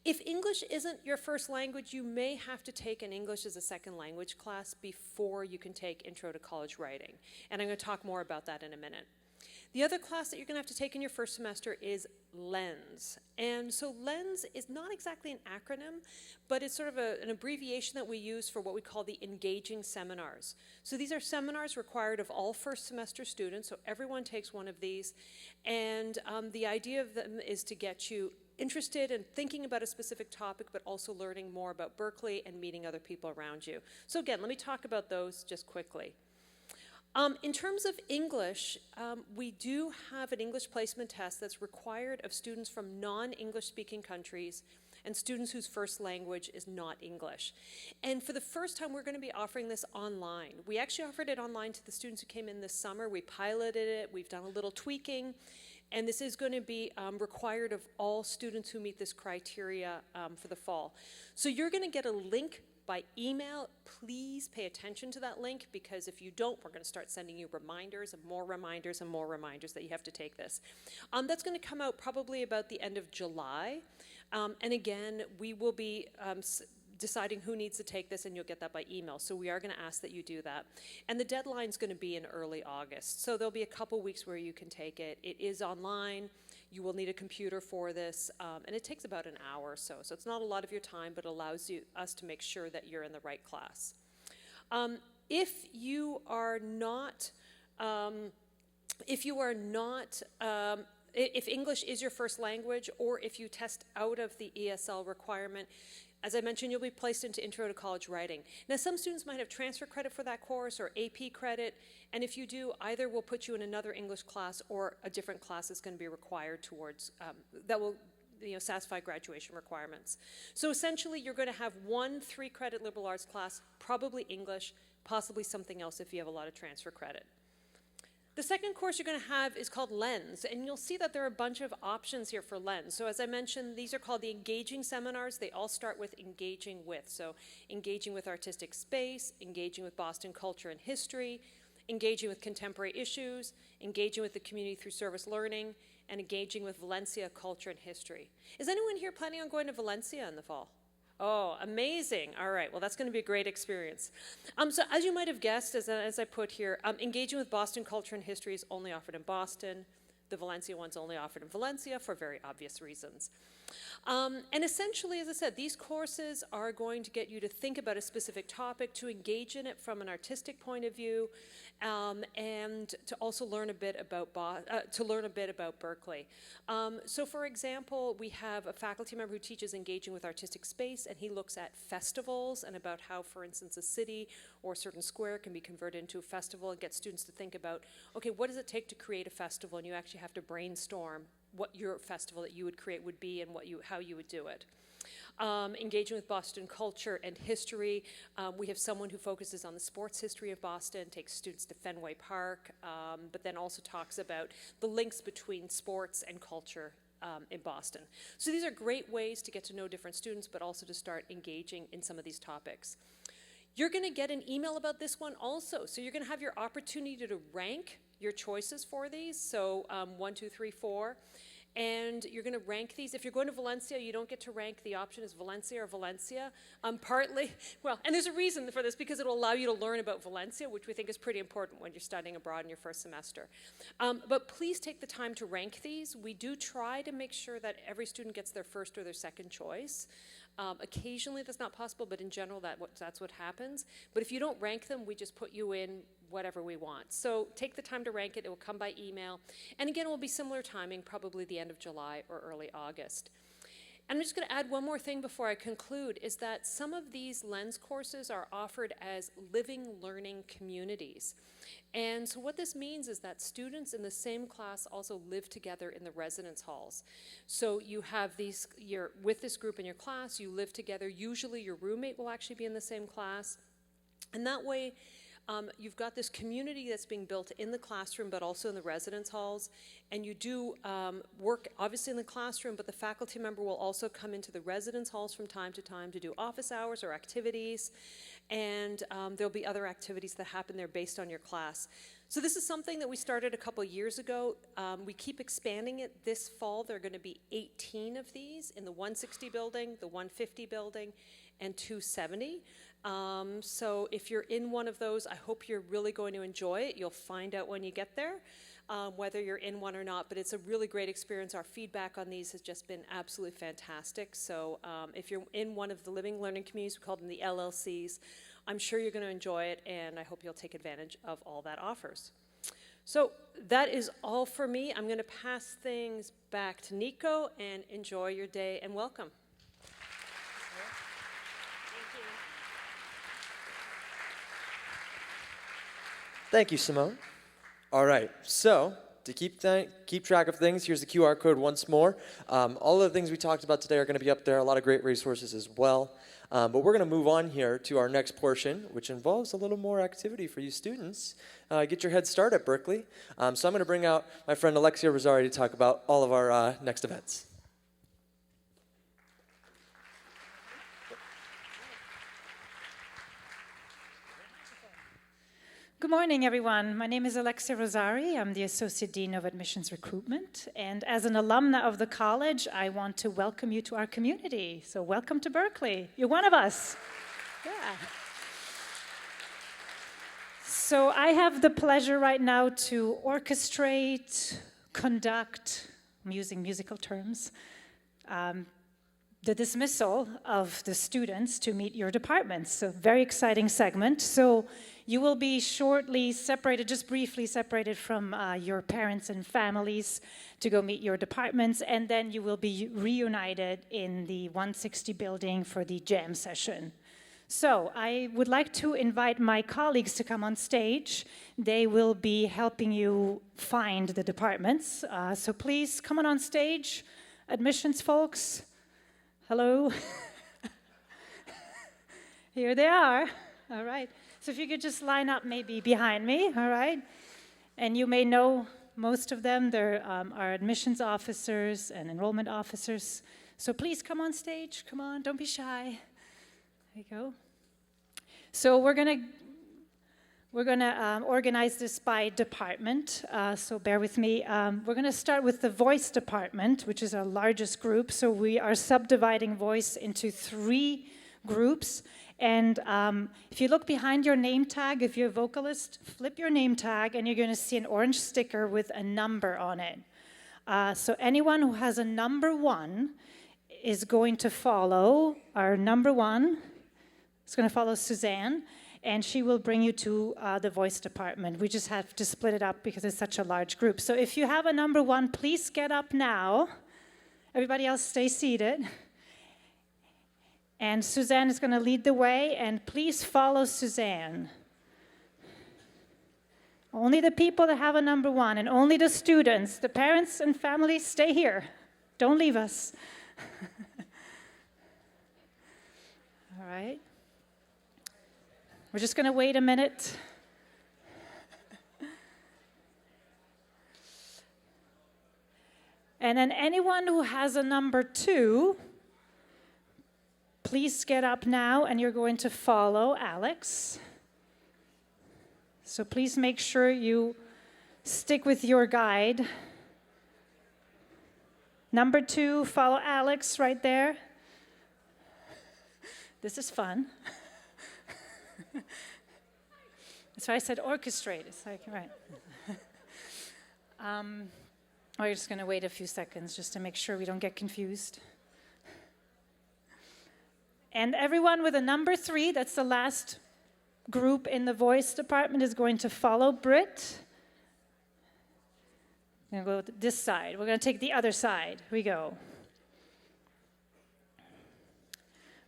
If English isn't your first language, you may have to take an English as a second language class before you can take intro to college writing. And I'm going to talk more about that in a minute. The other class that you're going to have to take in your first semester is LENS. And so LENS is not exactly an acronym, but it's sort of an abbreviation that we use for what we call the engaging seminars. So these are seminars required of all first semester students, so everyone takes one of these. And the idea of them is to get you interested in thinking about a specific topic, but also learning more about Berkeley and meeting other people around you. So again, let me talk about those just quickly. In terms of English, we do have an English placement test that's required of students from non-English speaking countries and students whose first language is not English. And for the first time, we're going to be offering this online. We actually offered it online to the students who came in this summer. We piloted it. We've done a little tweaking. And this is going to be required of all students who meet this criteria for the fall. So you're going to get a link by email. Please pay attention to that link, because if you don't, we're going to start sending you reminders and more reminders and more reminders that you have to take this. That's going to come out probably about the end of July. And again, we will be deciding who needs to take this, and you'll get that by email. So we are going to ask that you do that. And the deadline's going to be in early August. So there'll be a couple weeks where you can take it. It is online. You will need a computer for this, and it takes about an hour or so. So it's not a lot of your time, but allows us to make sure that you're in the right class. If you are not, if English is your first language, or if you test out of the ESL requirement, as I mentioned, you'll be placed into Intro to College Writing. Now, some students might have transfer credit for that course or AP credit, and if you do, either we'll put you in another English class, or a different class is going to be required towards, that will satisfy graduation requirements. So essentially, you're going to have one 3-credit liberal arts class, probably English, possibly something else if you have a lot of transfer credit. The second course you're going to have is called Lens, and you'll see that there are a bunch of options here for Lens. So as I mentioned, these are called the engaging seminars. They all start with engaging with. So engaging with artistic space, engaging with Boston culture and history, engaging with contemporary issues, engaging with the community through service learning, and engaging with Valencia culture and history. Is anyone here planning on going to Valencia in the fall? Oh, amazing. All right, well, that's going to be a great experience. So as you might have guessed, as I put here, engaging with Boston culture and history is only offered in Boston. The Valencia one's only offered in Valencia for very obvious reasons. And essentially, as I said, these courses are going to get you to think about a specific topic, to engage in it from an artistic point of view, and to also learn a bit about Berkeley. So, for example, we have a faculty member who teaches engaging with artistic space, and he looks at festivals and about how, for instance, a city or a certain square can be converted into a festival, and get students to think about, okay, what does it take to create a festival? And you actually have to brainstorm what your festival that you would create would be and how you would do it. Engaging with Boston culture and history. We have someone who focuses on the sports history of Boston, takes students to Fenway Park, but then also talks about the links between sports and culture in Boston. So these are great ways to get to know different students, but also to start engaging in some of these topics. You're going to get an email about this one also. So you're going to have your opportunity to rank your choices for these. So 1, 2, 3, 4. And you're going to rank these. If you're going to Valencia, you don't get to rank. The option is Valencia or Valencia. Partly, well, and there's a reason for this, because it will allow you to learn about Valencia, which we think is pretty important when you're studying abroad in your first semester. But please take the time to rank these. We do try to make sure that every student gets their first or their second choice. Occasionally that's not possible, but in general that's what happens. But if you don't rank them, we just put you in whatever we want. So take the time to rank it. It will come by email. And again, it will be similar timing, probably the end of July or early August. And I'm just going to add one more thing before I conclude, is that some of these Lens courses are offered as living learning communities. And so what this means is that students in the same class also live together in the residence halls. So you have you're with this group in your class, you live together. Usually your roommate will actually be in the same class. And that way, you've got this community that's being built in the classroom, but also in the residence halls. And you do work, obviously, in the classroom, but the faculty member will also come into the residence halls from time to time to do office hours or activities. And there'll be other activities that happen there based on your class. So this is something that we started a couple years ago. We keep expanding it. This fall, there are going to be 18 of these in the 160 building, the 150 building, and 270. So if you're in one of those, I hope you're really going to enjoy it. You'll find out when you get there whether you're in one or not, but it's a really great experience. Our feedback on these has just been absolutely fantastic. So if you're in one of the living learning communities, we call them the LLCs, I'm sure you're going to enjoy it, and I hope you'll take advantage of all that offers. So that is all for me. I'm going to pass things back to Nico, and enjoy your day and welcome. Thank you, Simone. All right, so to keep track of things, here's the QR code once more. All of the things we talked about today are going to be up there, a lot of great resources as well. But we're going to move on here to our next portion, which involves a little more activity for you students. Get your head start at Berkeley. So I'm going to bring out my friend Alexia Rosari to talk about all of our next events. Good morning, everyone. My name is Alexia Rosari. I'm the Associate Dean of Admissions Recruitment. And as an alumna of the college, I want to welcome you to our community. So welcome to Berkeley. You're one of us. Yeah. So I have the pleasure right now to orchestrate, conduct, I'm using musical terms, the dismissal of the students to meet your departments. So very exciting segment. So you will be shortly separated, just briefly separated from your parents and families to go meet your departments, and then you will be reunited in the 160 building for the jam session. So I would like to invite my colleagues to come on stage. They will be helping you find the departments. So please come on stage, admissions folks. Hello. Here they are. All right. So if you could just line up maybe behind me, all right? And you may know most of them. They're our admissions officers and enrollment officers. So please come on stage. Come on, don't be shy. There you go. So we're gonna organize this by department. So bear with me. We're gonna start with the voice department, which is our largest group. So we are subdividing voice into 3 groups. And if you look behind your name tag, if you're a vocalist, flip your name tag, and you're going to see an orange sticker with a number on it. So anyone who has a number 1 is going to follow our number 1. It's going to follow Suzanne, and she will bring you to the voice department. We just have to split it up because it's such a large group. So if you have a number 1, please get up now. Everybody else stay seated. And Suzanne is going to lead the way, and please follow Suzanne. Only the people that have a number 1, and only the students, the parents and families, stay here. Don't leave us. All right. We're just going to wait a minute. And then anyone who has a number 2, please get up now, and you're going to follow Alex. So please make sure you stick with your guide. Number 2, follow Alex right there. This is fun. That's why I said orchestrate. It's like, right. We're just going to wait a few seconds just to make sure we don't get confused. And everyone with a number 3, that's the last group in the voice department, is going to follow Britt. We're going to go this side. We're going to take the other side. Here we go.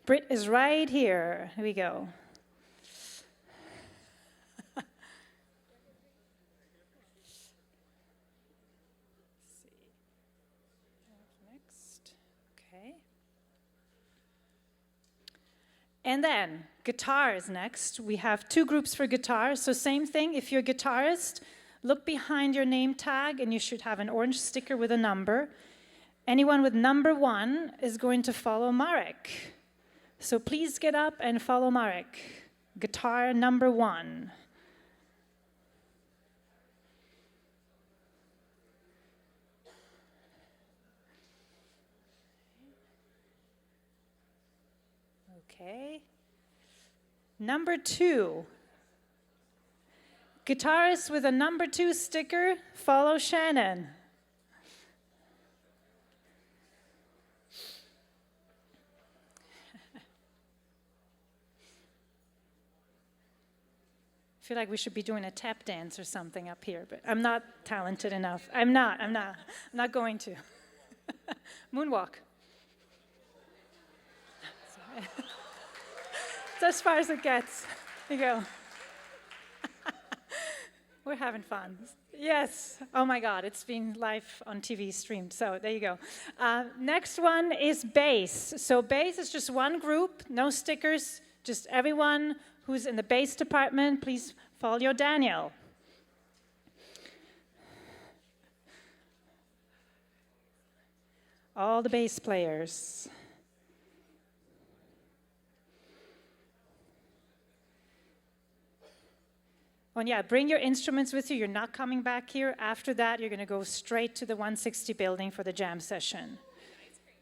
Britt is right here. Here we go. And then guitar is next. We have 2 groups for guitar. So same thing, if you're a guitarist, look behind your name tag, and you should have an orange sticker with a number. Anyone with number 1 is going to follow Marek. So please get up and follow Marek. Guitar number 1. Okay. Number 2. Guitarist with a number 2 sticker, follow Shannon. If feel like we should be doing a tap dance or something up here, but I'm not talented enough. I'm not going to. Moonwalk. It's as far as it gets. There you go. We're having fun. Yes. Oh my God, it's been live on TV streamed. So there you go. Next one is bass. So bass is just one group, no stickers, just everyone who's in the bass department. Please follow Daniel. All the bass players. Oh, and yeah, bring your instruments with you. You're not coming back here. After that, you're going to go straight to the 160 building for the jam session.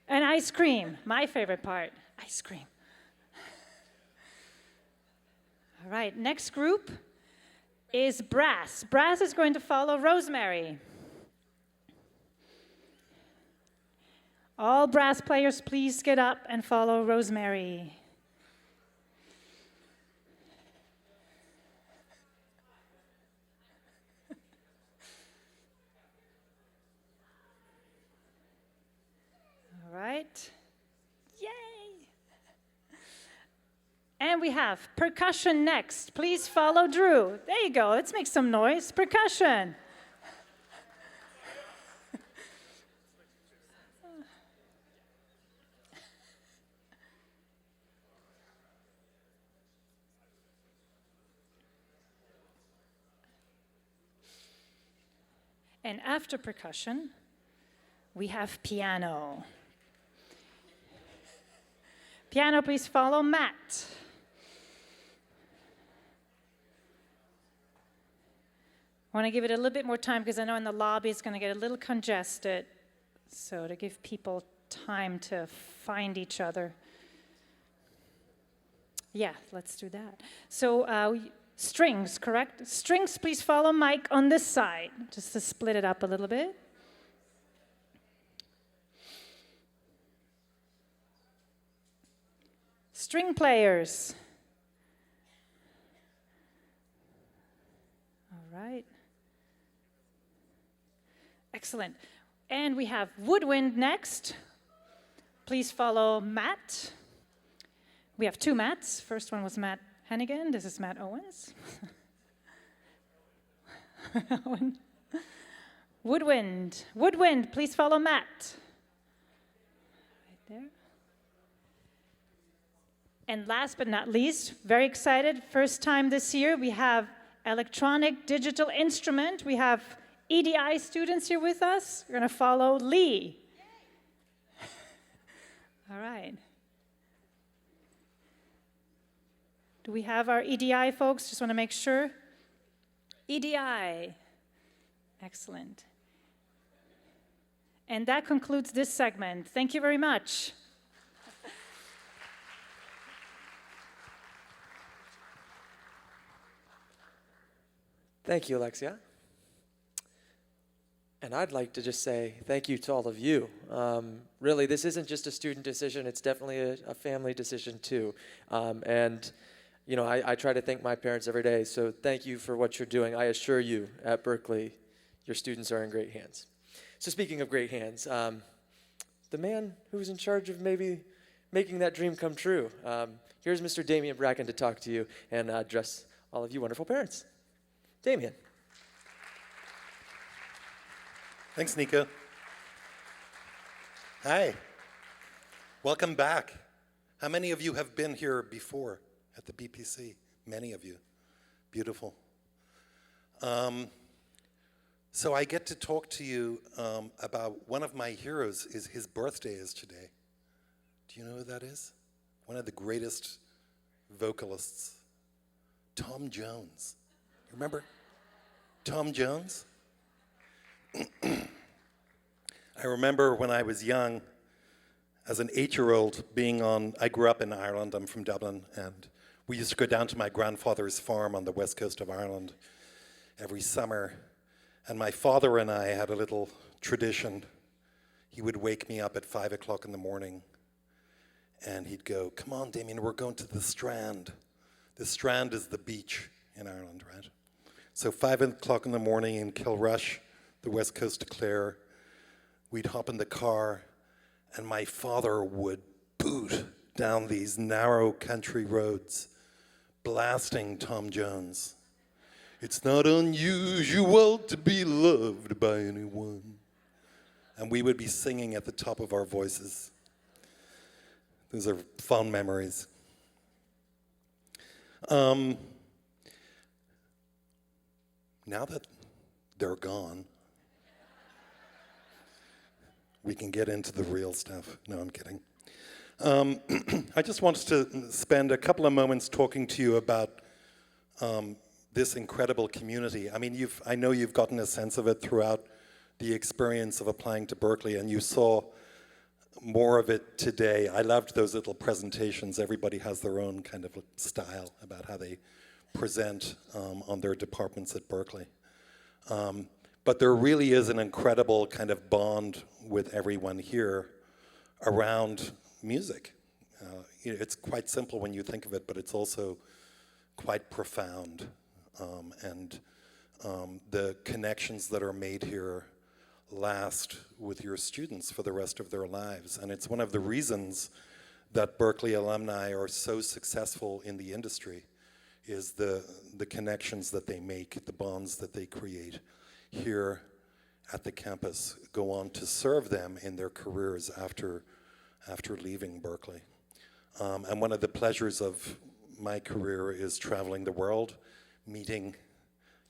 And ice cream, my favorite part, ice cream. All right, next group is brass. Brass is going to follow Rosemary. All brass players, please get up and follow Rosemary. All right. Yay! And we have percussion next. Please follow Drew. There you go. Let's make some noise. Percussion. And after percussion, we have piano. Piano, please follow Matt. I want to give it a little bit more time because I know in the lobby it's going to get a little congested. So to give people time to find each other. Yeah, let's do that. So strings, correct? Strings, please follow Mike on this side, just to split it up a little bit. String players. All right. Excellent. And we have woodwind next. Please follow Matt. We have two Matts. First one was Matt Hennigan. This is Matt Owens. Woodwind. Woodwind, please follow Matt. Right there. And last but not least, very excited, first time this year, we have electronic digital instrument. We have EDI students here with us. We're going to follow Lee. All right. Do we have our EDI folks? Just want to make sure. EDI. Excellent. And that concludes this segment. Thank you very much. Thank you, Alexia. And I'd like to just say thank you to all of you. Really, this isn't just a student decision, it's definitely a family decision too. And you know, I try to thank my parents every day, so thank you for what you're doing. I assure you, at Berkeley, your students are in great hands. So speaking of great hands, the man who's in charge of maybe making that dream come true, here's Mr. Damian Bracken to talk to you and address all of you wonderful parents. Damian. Thanks, Nico. Hi. Welcome back. How many of you have been here before at the BPC? Many of you. Beautiful. So I get to talk to you about one of my heroes. His birthday is today. Do you know who that is? One of the greatest vocalists, Tom Jones. Remember Tom Jones? I remember when I was young, as an 8-year-old, I grew up in Ireland, I'm from Dublin, and we used to go down to my grandfather's farm on the west coast of Ireland every summer. And my father and I had a little tradition. He would wake me up at 5 o'clock in the morning, and he'd go, "Come on, Damien, we're going to the Strand." The Strand is the beach in Ireland, right? So 5 o'clock in the morning in Kilrush, the west coast of Clare, we'd hop in the car and my father would boot down these narrow country roads, blasting Tom Jones. It's not unusual to be loved by anyone. And we would be singing at the top of our voices. Those are fond memories. Now that they're gone, we can get into the real stuff. No, I'm kidding. I just wanted to spend a couple of moments talking to you about this incredible community. I mean, I know you've gotten a sense of it throughout the experience of applying to Berkeley, and you saw more of it today. I loved those little presentations. Everybody has their own kind of style about how they present on their departments at Berkeley. But there really is an incredible kind of bond with everyone here around music. It's quite simple when you think of it, but it's also quite profound. And the connections that are made here last with your students for the rest of their lives. And it's one of the reasons that Berkeley alumni are so successful in the industry is the connections that they make, the bonds that they create here at the campus go on to serve them in their careers after leaving Berkeley. And one of the pleasures of my career is traveling the world, meeting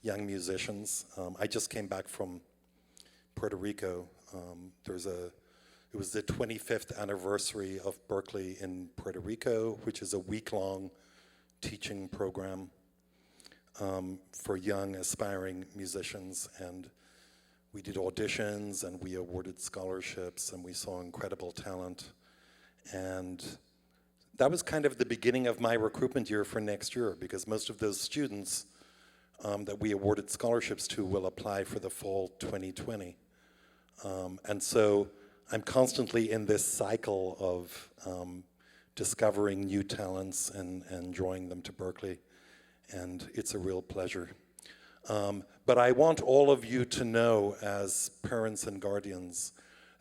young musicians. I just came back from Puerto Rico. It was the 25th anniversary of Berkeley in Puerto Rico, which is a week-long teaching program for young aspiring musicians. And we did auditions and we awarded scholarships and we saw incredible talent. And that was kind of the beginning of my recruitment year for next year, because most of those students that we awarded scholarships to will apply for the fall 2020. And so I'm constantly in this cycle of discovering new talents and drawing them to Berkeley, and it's a real pleasure. But I want all of you to know, as parents and guardians,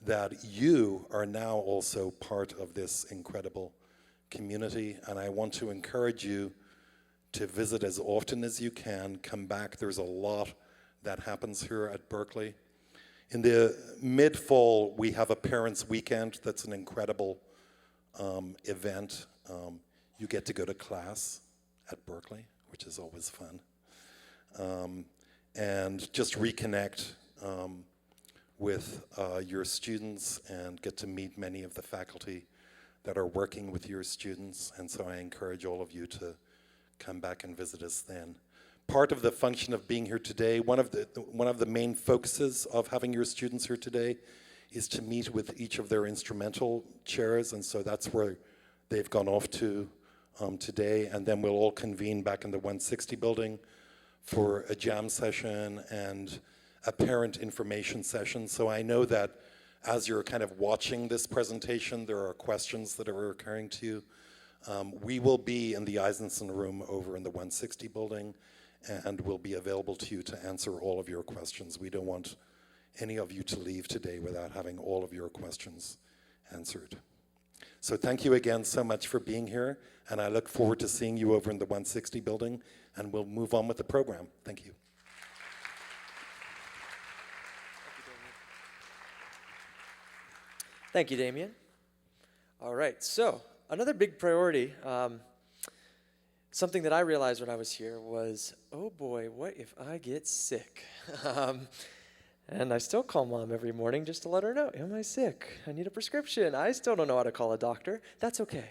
that you are now also part of this incredible community, and I want to encourage you to visit as often as you can, come back. There's a lot that happens here at Berkeley. In the mid-fall, we have a Parents' Weekend. That's an incredible event. You get to go to class at Berkeley, which is always fun. And just reconnect with your students and get to meet many of the faculty that are working with your students. And so I encourage all of you to come back and visit us then. Part of the function of being here today, one of the main focuses of having your students here today is to meet with each of their instrumental chairs, and so that's where they've gone off to today, and then we'll all convene back in the 160 building for a jam session and a parent information session. So I know that as you're kind of watching this presentation, there are questions that are occurring to you. We will be in the Eisenson room over in the 160 building, and we'll be available to you to answer all of your questions. We don't want any of you to leave today without having all of your questions answered. So thank you again so much for being here, and I look forward to seeing you over in the 160 building, and we'll move on with the program. Thank you. Thank you, Damien. All right, so another big priority, something that I realized when I was here was, oh boy, what if I get sick? And I still call Mom every morning just to let her know, am I sick? I need a prescription. I still don't know how to call a doctor. That's okay.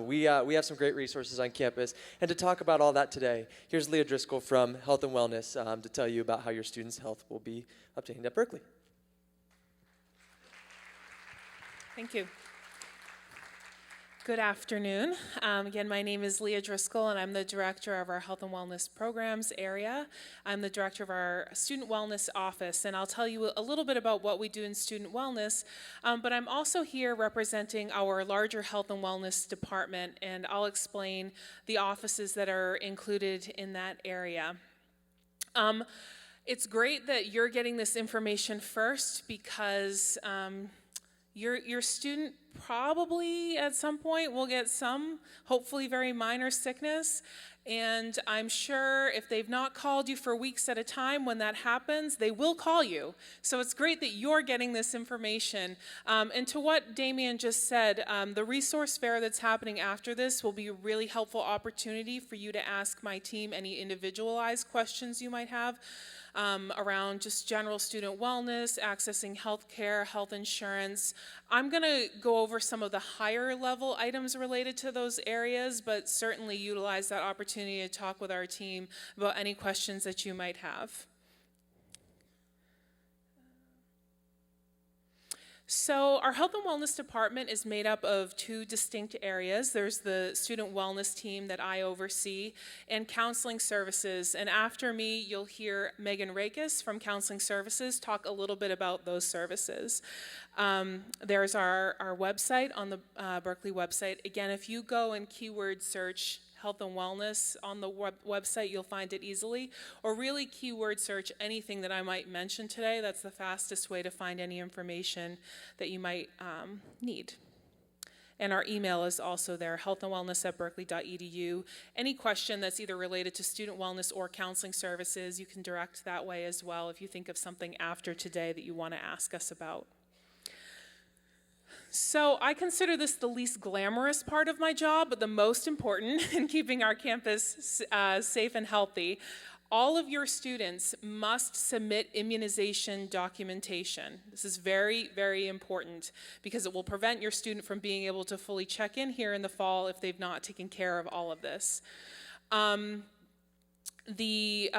We have some great resources on campus. And to talk about all that today, here's Leah Driscoll from Health and Wellness to tell you about how your students' health will be obtained at Berkeley. Thank you. Good afternoon. Again, my name is Leah Driscoll, and I'm the director of our Health and Wellness Programs area. I'm the director of our Student Wellness Office, and I'll tell you a little bit about what we do in student wellness, but I'm also here representing our larger Health and Wellness department, and I'll explain the offices that are included in that area. It's great that you're getting this information first because your student probably at some point will get some, hopefully very minor sickness, and I'm sure if they've not called you for weeks at a time, when that happens, they will call you. So it's great that you're getting this information. And to what Damien just said, the resource fair that's happening after this will be a really helpful opportunity for you to ask my team any individualized questions you might have. Around just general student wellness, accessing health care, health insurance. I'm going to go over some of the higher level items related to those areas, but certainly utilize that opportunity to talk with our team about any questions that you might have. So our Health and Wellness Department is made up of two distinct areas. There's the Student Wellness team that I oversee and Counseling Services. And after me, you'll hear Megan Rakes from Counseling Services talk a little bit about those services. There's our website on the Berkeley website. Again, if you go and keyword search health and wellness on the website, you'll find it easily, or really keyword search anything that I might mention today. That's the fastest way to find any information that you might need. And our email is also there, healthandwellness@berkeley.edu. Any question that's either related to student wellness or counseling services, you can direct that way as well if you think of something after today that you want to ask us about. So I consider this the least glamorous part of my job, but the most important in keeping our campus safe and healthy. All of your students must submit immunization documentation. This is very, very important because it will prevent your student from being able to fully check in here in the fall if they've not taken care of all of this. These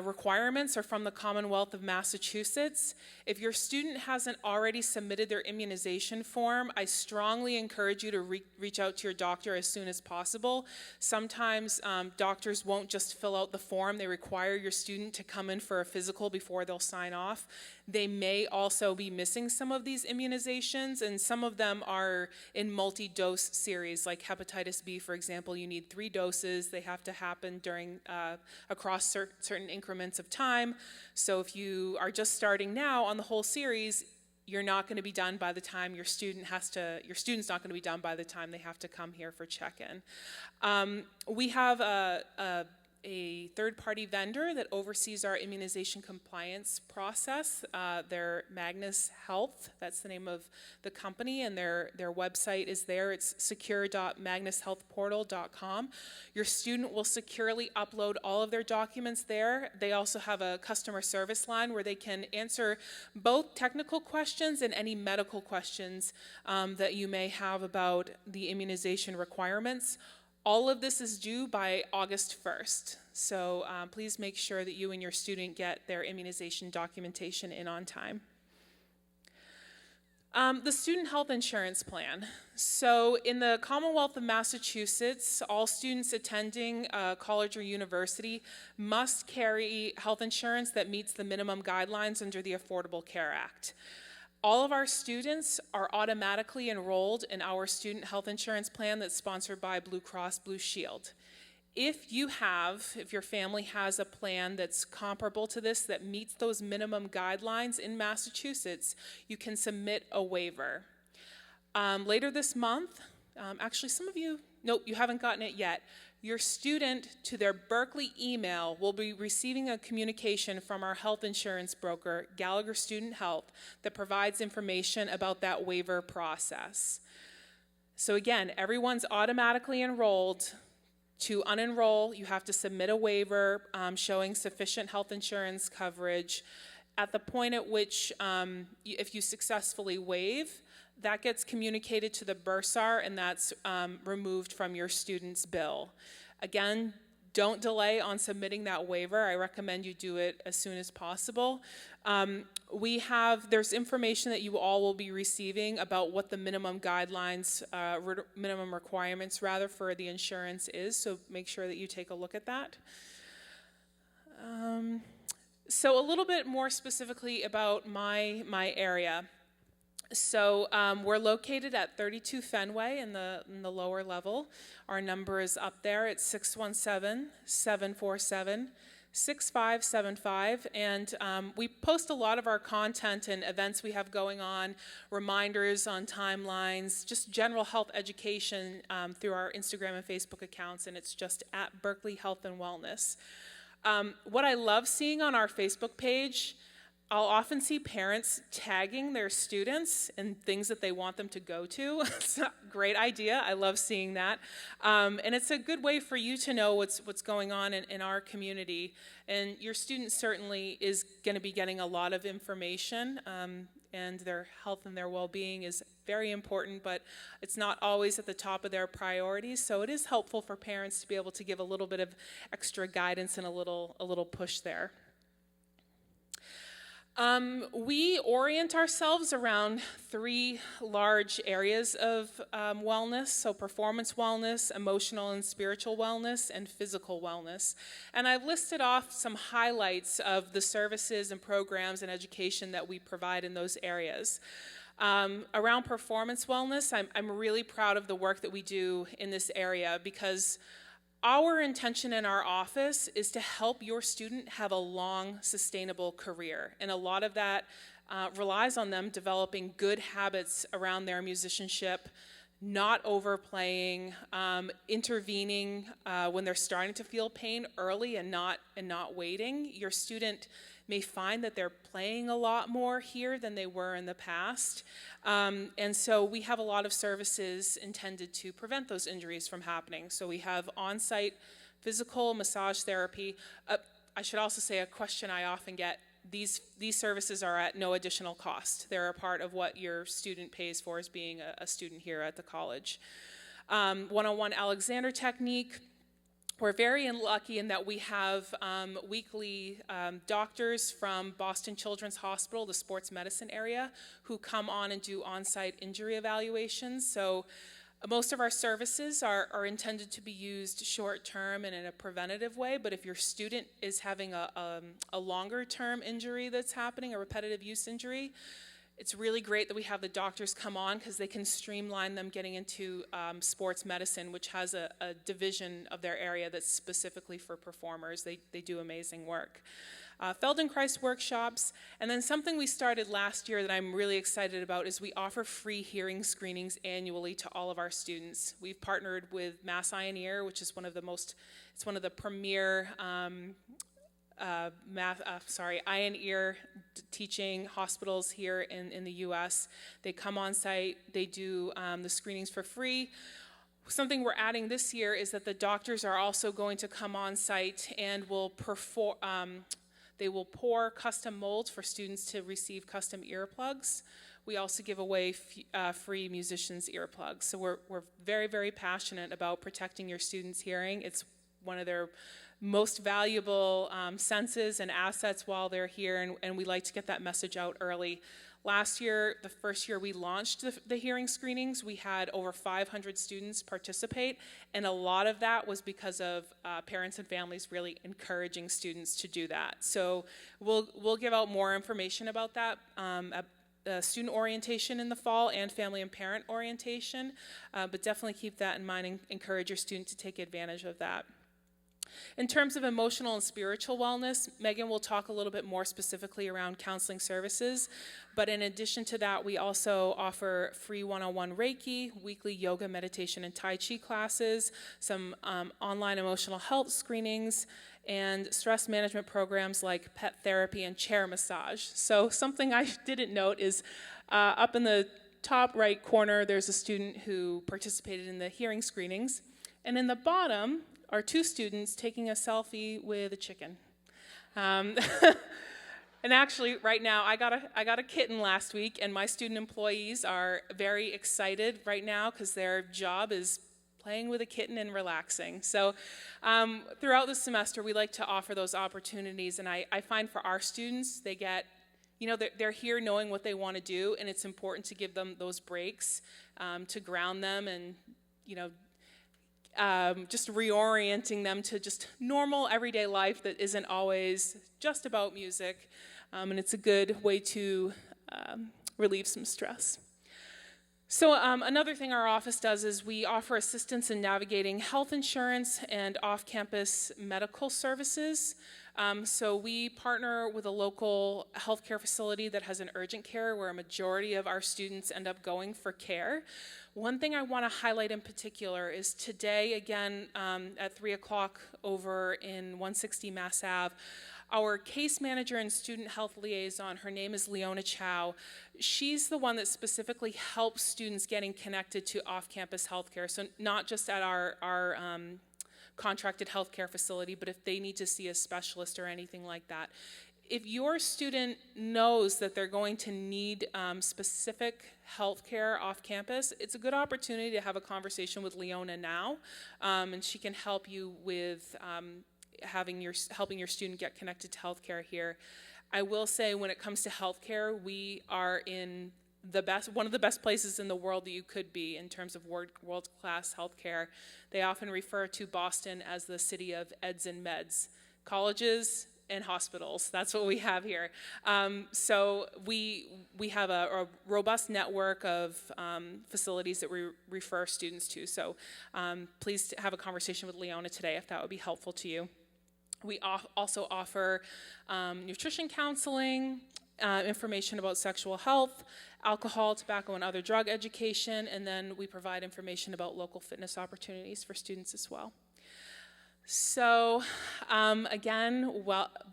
requirements are from the Commonwealth of Massachusetts. If your student hasn't already submitted their immunization form, I strongly encourage you to reach out to your doctor as soon as possible. Sometimes doctors won't just fill out the form. They require your student to come in for a physical before they'll sign off. They may also be missing some of these immunizations, and some of them are in multi-dose series, like hepatitis B, for example. You need 3 doses. They have to happen during across certain increments of time. So if you are just starting now on the whole series, you're not going to be done by the time your student's not going to be done by the time they have to come here for check-in. We have a third-party vendor that oversees our immunization compliance process. They're Magnus Health, that's the name of the company, and their website is there. It's secure.magnushealthportal.com. Your student will securely upload all of their documents there. They also have a customer service line where they can answer both technical questions and any medical questions that you may have about the immunization requirements. All of this is due by August 1st, so please make sure that you and your student get their immunization documentation in on time. The student health insurance plan. So in the Commonwealth of Massachusetts, all students attending college or university must carry health insurance that meets the minimum guidelines under the Affordable Care Act. All of our students are automatically enrolled in our student health insurance plan that's sponsored by Blue Cross Blue Shield. If your family has a plan that's comparable to this, that meets those minimum guidelines in Massachusetts, you can submit a waiver. Later this month, actually some of you, nope, you haven't gotten it yet. Your student, to their Berkeley email, will be receiving a communication from our health insurance broker, Gallagher Student Health, that provides information about that waiver process. So again, everyone's automatically enrolled. To unenroll, you have to submit a waiver showing sufficient health insurance coverage. At the point at which, if you successfully waive, that gets communicated to the bursar, and that's removed from your student's bill. Again, don't delay on submitting that waiver. I recommend you do it as soon as possible. There's information that you all will be receiving about what the minimum guidelines, minimum requirements rather, for the insurance is, so make sure that you take a look at that. So a little bit more specifically about my area. So we're located at 32 Fenway in the lower level. Our number is up there. It's 617-747-6575. And we post a lot of our content and events we have going on, reminders on timelines, just general health education through our Instagram and Facebook accounts, and it's just at Berkeley Health and Wellness. What I love seeing on our Facebook page, I'll often see parents tagging their students in things that they want them to go to. It's a great idea. I love seeing that. And it's a good way for you to know what's going on in our community. And your student certainly is going to be getting a lot of information, and their health and their well-being is very important, but it's not always at the top of their priorities. So it is helpful for parents to be able to give a little bit of extra guidance and a little push there. We orient ourselves around 3 large areas of wellness, so performance wellness, emotional and spiritual wellness, and physical wellness. And I've listed off some highlights of the services and programs and education that we provide in those areas. Around performance wellness, I'm really proud of the work that we do in this area, because our intention in our office is to help your student have a long, sustainable career. And a lot of that relies on them developing good habits around their musicianship, not overplaying, intervening when they're starting to feel pain early and not waiting. Your student may find that they're playing a lot more here than they were in the past. And so we have a lot of services intended to prevent those injuries from happening. So we have on-site physical massage therapy. I should also say, a question I often get, these services are at no additional cost. They're a part of what your student pays for as being a student here at the college. One-on-one Alexander technique. We're very lucky in that we have weekly doctors from Boston Children's Hospital, the sports medicine area, who come on and do on-site injury evaluations. So most of our services are intended to be used short-term and in a preventative way, but if your student is having a longer-term injury that's happening, a repetitive use injury, it's really great that we have the doctors come on, because they can streamline them getting into sports medicine, which has a division of their area that's specifically for performers. They do amazing work. Feldenkrais workshops, and then something we started last year that I'm really excited about is we offer free hearing screenings annually to all of our students. We've partnered with Mass Eye and Ear, which is one of the premier eye and ear teaching hospitals here in the U.S. They come on site, they do the screenings for free. Something we're adding this year is that the doctors are also going to come on site and will they will pour custom molds for students to receive custom earplugs. We also give away free musicians' earplugs. So we're very, very passionate about protecting your students' hearing. It's one of their most valuable senses and assets while they're here, and we like to get that message out early. Last year, the first year we launched the hearing screenings, we had over 500 students participate, and a lot of that was because of parents and families really encouraging students to do that. So we'll give out more information about that at student orientation in the fall and family and parent orientation, but definitely keep that in mind and encourage your student to take advantage of that. In terms of emotional and spiritual wellness, Megan will talk a little bit more specifically around counseling services, but in addition to that, we also offer free one-on-one Reiki, weekly yoga, meditation, and Tai Chi classes, some online emotional health screenings, and stress management programs like pet therapy and chair massage. So something I didn't note is up in the top right corner, there's a student who participated in the hearing screenings, and in the bottom are 2 students taking a selfie with a chicken. And actually, right now, I got a kitten last week, and my student employees are very excited right now because their job is playing with a kitten and relaxing. So throughout the semester, we like to offer those opportunities, and I find for our students, they get, they're here knowing what they want to do, and it's important to give them those breaks to ground them and, just reorienting them to just normal everyday life that isn't always just about music, and it's a good way to relieve some stress. So another thing our office does is we offer assistance in navigating health insurance and off-campus medical services. So we partner with a local healthcare facility that has an urgent care where a majority of our students end up going for care. One thing I want to highlight in particular is today, again, at 3 o'clock over in 160 Mass Ave, our case manager and student health liaison, her name is Leona Chow. She's the one that specifically helps students getting connected to off-campus healthcare. So not just at our contracted healthcare facility, but if they need to see a specialist or anything like that. If your student knows that they're going to need specific health care off campus, it's a good opportunity to have a conversation with Leona now, and she can help you with helping your student get connected to healthcare here. I will say when it comes to healthcare, we are in one of the best places in the world that you could be in terms of world-class healthcare. They often refer to Boston as the city of eds and meds, colleges and hospitals. That's what we have here. So we have a robust network of facilities that we refer students to. So please have a conversation with Leona today if that would be helpful to you. We also offer nutrition counseling, information about sexual health, alcohol, tobacco, and other drug education, and then we provide information about local fitness opportunities for students as well. So again,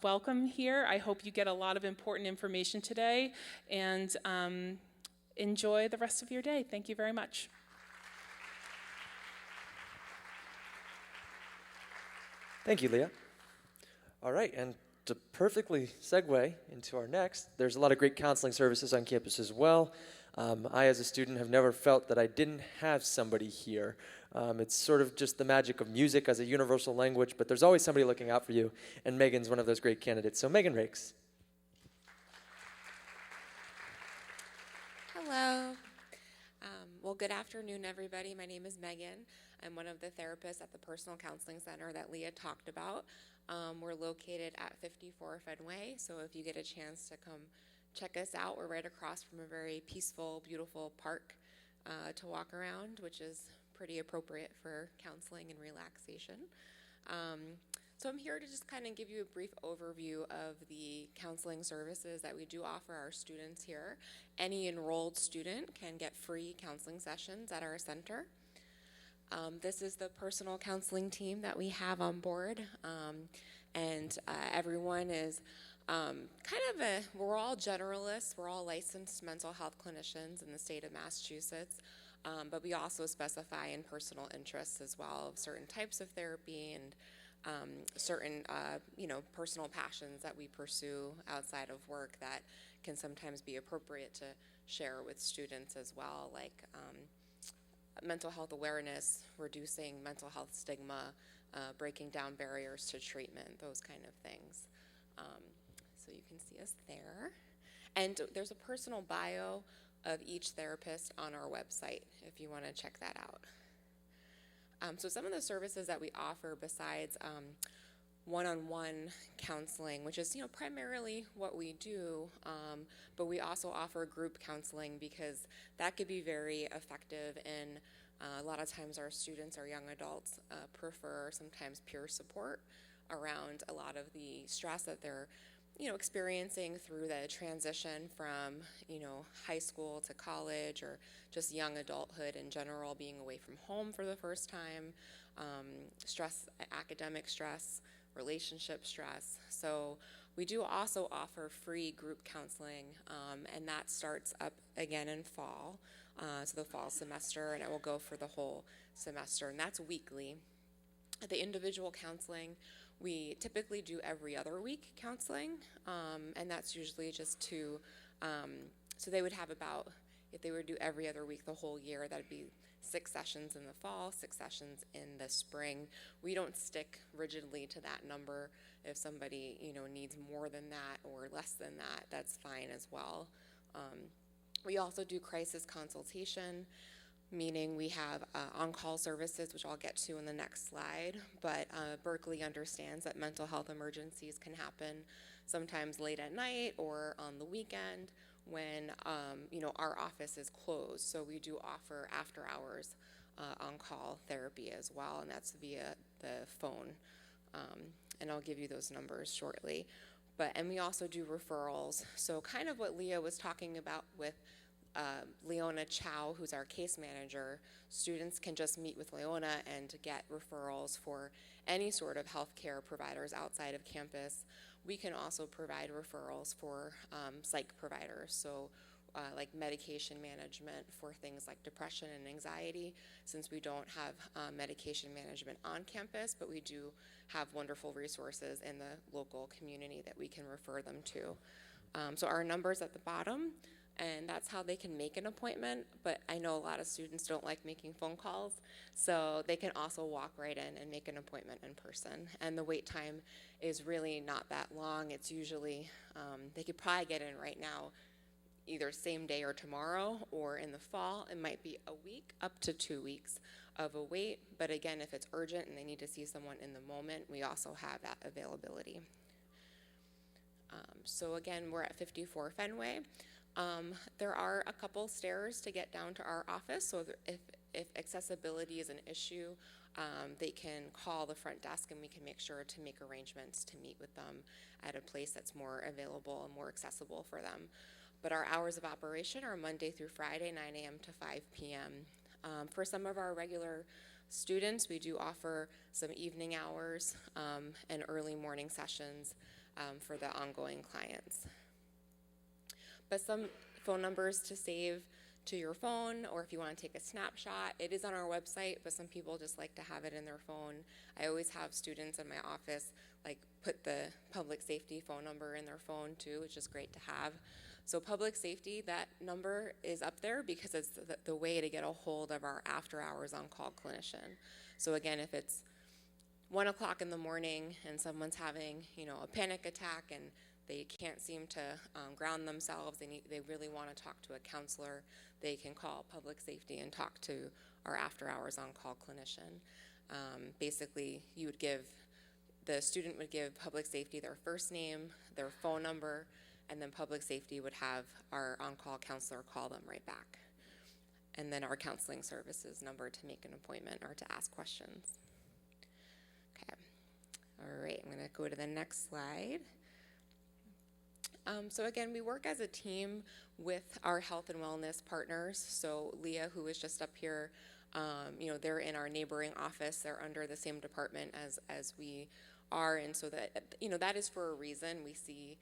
welcome here. I hope you get a lot of important information today, and enjoy the rest of your day. Thank you very much. Thank you, Leah. All right, and to perfectly segue into our next, there's a lot of great counseling services on campus as well. I, as a student, have never felt that I didn't have somebody here. It's sort of just the magic of music as a universal language, but there's always somebody looking out for you, and Megan's one of those great candidates. So Megan Rakes. Hello. Well, good afternoon, everybody. My name is Megan. I'm one of the therapists at the Personal Counseling Center that Leah talked about. We're located at 54 Fenway, so if you get a chance to come check us out, we're right across from a very peaceful, beautiful park to walk around, which is pretty appropriate for counseling and relaxation. So I'm here to just kind of give you a brief overview of the counseling services that we do offer our students here. Any enrolled student can get free counseling sessions at our center. This is the personal counseling team that we have on board, and everyone is we're all generalists, we're all licensed mental health clinicians in the state of Massachusetts, but we also specify in personal interests as well of certain types of therapy and certain personal passions that we pursue outside of work that can sometimes be appropriate to share with students as well, like mental health awareness, reducing mental health stigma, breaking down barriers to treatment, those kind of things. So you can see us there. And there's a personal bio of each therapist on our website if you want to check that out. So some of the services that we offer besides one-on-one counseling, which is primarily what we do, but we also offer group counseling because that could be very effective in a lot of times our students or young adults prefer sometimes peer support around a lot of the stress that they're experiencing through the transition from high school to college or just young adulthood in general, being away from home for the first time, stress, academic stress, relationship stress. So we do also offer free group counseling, and that starts up again in fall, so the fall semester, and it will go for the whole semester, and that's weekly. The individual counseling, we typically do every other week counseling, and that's usually just to, so they would have about If they were to do every other week the whole year, that'd be 6 sessions in the fall, 6 sessions in the spring. We don't stick rigidly to that number. If somebody, needs more than that or less than that, that's fine as well. We also do crisis consultation, meaning we have on-call services, which I'll get to in the next slide, but Berkeley understands that mental health emergencies can happen sometimes late at night or on the weekend when, our office is closed. So we do offer after-hours on-call therapy as well, and that's via the phone, and I'll give you those numbers shortly. And we also do referrals. So kind of what Leah was talking about with Leona Chow, who's our case manager, students can just meet with Leona and get referrals for any sort of healthcare providers outside of campus. We can also provide referrals for psych providers, so like medication management for things like depression and anxiety, since we don't have medication management on campus, but we do have wonderful resources in the local community that we can refer them to. So our number's at the bottom, and that's how they can make an appointment, but I know a lot of students don't like making phone calls, so they can also walk right in and make an appointment in person. And the wait time is really not that long. It's usually, they could probably get in right now, either same day or tomorrow, or in the fall, it might be a week, up to 2 weeks of a wait. But again, if it's urgent and they need to see someone in the moment, we also have that availability. So again, we're at 54 Fenway. There are a couple stairs to get down to our office, so if accessibility is an issue, they can call the front desk and we can make sure to make arrangements to meet with them at a place that's more available and more accessible for them. But our hours of operation are Monday through Friday, 9 a.m. to 5 p.m. For some of our regular students, we do offer some evening hours and early morning sessions for the ongoing clients. But some phone numbers to save to your phone, or if you want to take a snapshot, it is on our website, but some people just like to have it in their phone. I always have students in my office put the public safety phone number in their phone too, which is great to have. So public safety, that number is up there because it's the way to get a hold of our after hours on-call clinician. So again, if it's 1 o'clock in the morning and someone's having, a panic attack and they can't seem to ground themselves, they really want to talk to a counselor, they can call public safety and talk to our after hours on-call clinician. Basically, the student would give public safety their first name, their phone number, and then public safety would have our on-call counselor call them right back. And then our counseling services number to make an appointment or to ask questions. Okay, all right, I'm gonna go to the next slide. So again, we work as a team with our health and wellness partners. So Leah, who is just up here, they're in our neighboring office. They're under the same department as we are, and so that, that is for a reason. We see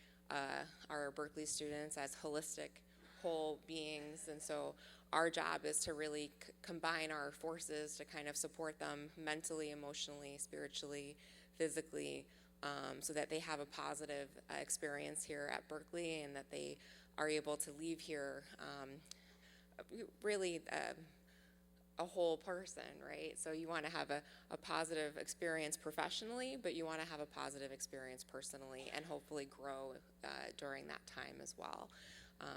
our Berkeley students as holistic, whole beings, and so our job is to really combine our forces to kind of support them mentally, emotionally, spiritually, physically, so that they have a positive experience here at Berkeley and that they are able to leave here really a whole person, right? So you want to have a positive experience professionally, but you want to have a positive experience personally and hopefully grow during that time as well.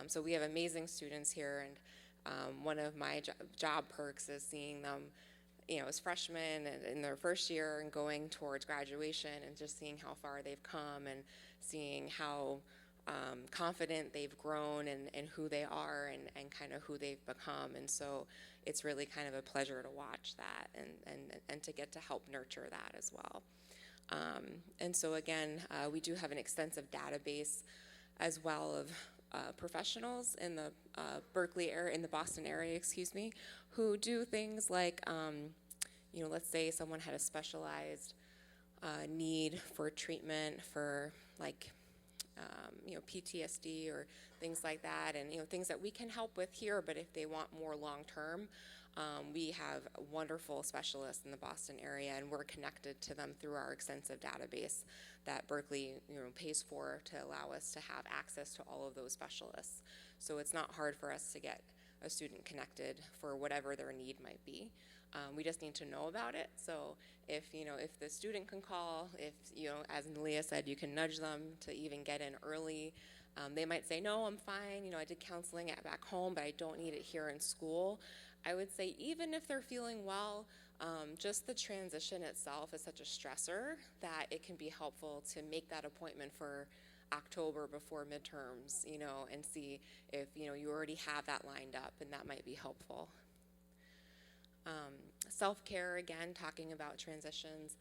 So we have amazing students here, and one of my job perks is seeing them as freshmen and in their first year and going towards graduation, and just seeing how far they've come and seeing how confident they've grown in who they are and kind of who they've become. And so it's really kind of a pleasure to watch that and to get to help nurture that as well. And so again, we do have an extensive database as well of professionals in the Berkeley area, in the Boston area, who do things like, let's say someone had a specialized need for treatment for PTSD or things like that, and things that we can help with here, but if they want more long-term, we have wonderful specialists in the Boston area, and we're connected to them through our extensive database that Berkeley pays for to allow us to have access to all of those specialists. So it's not hard for us to get a student connected for whatever their need might be. We just need to know about it. So if the student can call, if as Leah said, you can nudge them to even get in early. They might say, no, I'm fine. I did counseling back home, but I don't need it here in school. I would say even if they're feeling well, just the transition itself is such a stressor that it can be helpful to make that appointment for October before midterms, and see if you already have that lined up, and that might be helpful. Self-care, again, talking about transitions.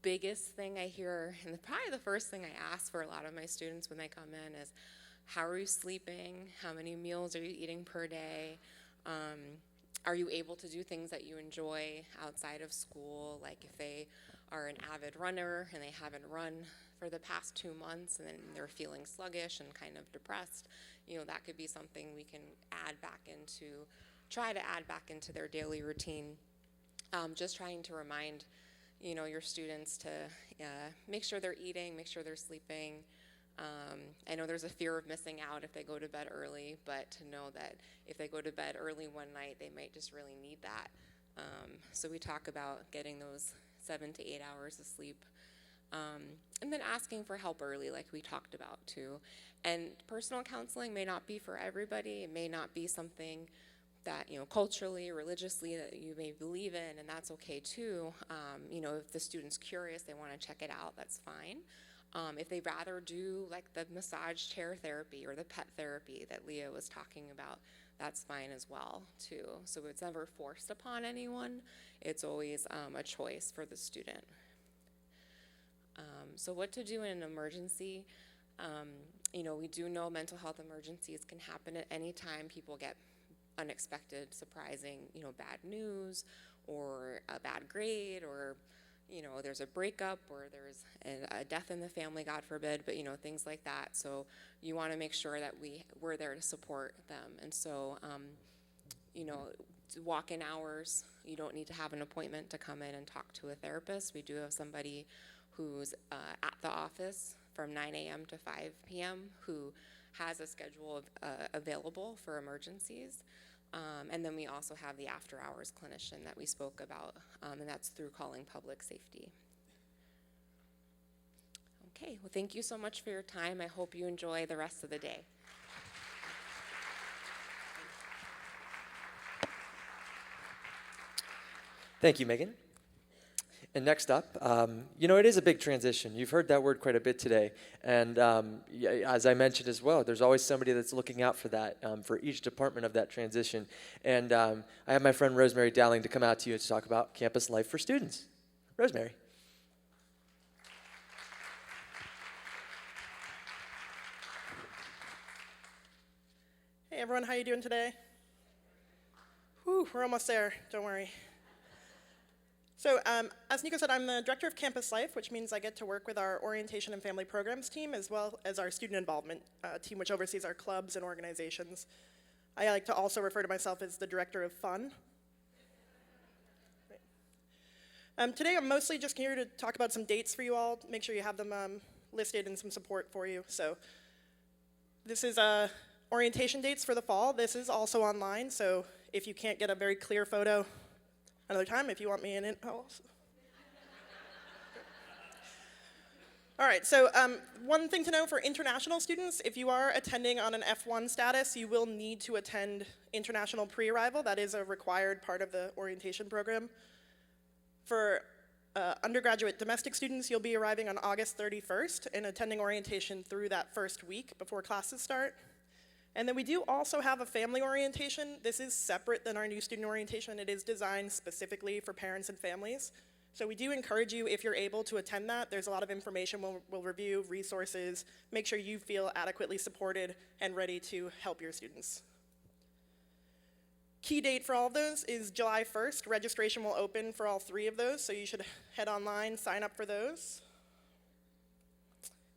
Biggest thing I hear, and probably the first thing I ask for a lot of my students when they come in is, how are you sleeping? How many meals are you eating per day? Are you able to do things that you enjoy outside of school? Like if they are an avid runner and they haven't run for the past 2 months and then they're feeling sluggish and kind of depressed, that could be something we can try to add back into their daily routine. Just trying to remind, your students to make sure they're eating, make sure they're sleeping. I know there's a fear of missing out if they go to bed early, but to know that if they go to bed early one night, they might just really need that. So we talk about getting those 7 to 8 hours of sleep. And then asking for help early, like we talked about too. And personal counseling may not be for everybody. It may not be something that, culturally, religiously that you may believe in, and that's okay too. If the student's curious, they want to check it out, that's fine. If they'd rather do like the massage chair therapy or the pet therapy that Leah was talking about, that's fine as well too. So it's never forced upon anyone. It's always a choice for the student. So what to do in an emergency? We do know mental health emergencies can happen at any time. People get unexpected, surprising, bad news or a bad grade, or there's a breakup, or there's a death in the family, God forbid, but things like that. So you want to make sure that we're there to support them. And so, walk-in hours, you don't need to have an appointment to come in and talk to a therapist. We do have somebody who's at the office from 9 a.m. to 5 p.m. who has a schedule available for emergencies. And then we also have the after-hours clinician that we spoke about, and that's through calling public safety. Okay, well, thank you so much for your time. I hope you enjoy the rest of the day. Thank you, Megan. And next up, it is a big transition. You've heard that word quite a bit today. And as I mentioned as well, there's always somebody that's looking out for that, for each department of that transition. And I have my friend Rosemary Dowling to come out to you to talk about campus life for students. Rosemary. Hey everyone, how you doing today? Whew, we're almost there, don't worry. So as Nico said, I'm the Director of Campus Life, which means I get to work with our Orientation and Family Programs team, as well as our Student Involvement team, which oversees our clubs and organizations. I like to also refer to myself as the Director of Fun. Today I'm mostly just here to talk about some dates for you all, make sure you have them listed and some support for you. So this is orientation dates for the fall. This is also online, so if you can't get a very clear photo another time, if you want me in it. Oh. All right, so one thing to know for international students, if you are attending on an F1 status, you will need to attend international pre-arrival. That is a required part of the orientation program. For undergraduate domestic students, you'll be arriving on August 31st and attending orientation through that first week before classes start. And then we do also have a family orientation. This is separate than our new student orientation. It is designed specifically for parents and families. So we do encourage you, if you're able to attend that, there's a lot of information we'll review, resources, make sure you feel adequately supported and ready to help your students. Key date for all of those is July 1st. Registration will open for all 3 of those, so you should head online, sign up for those.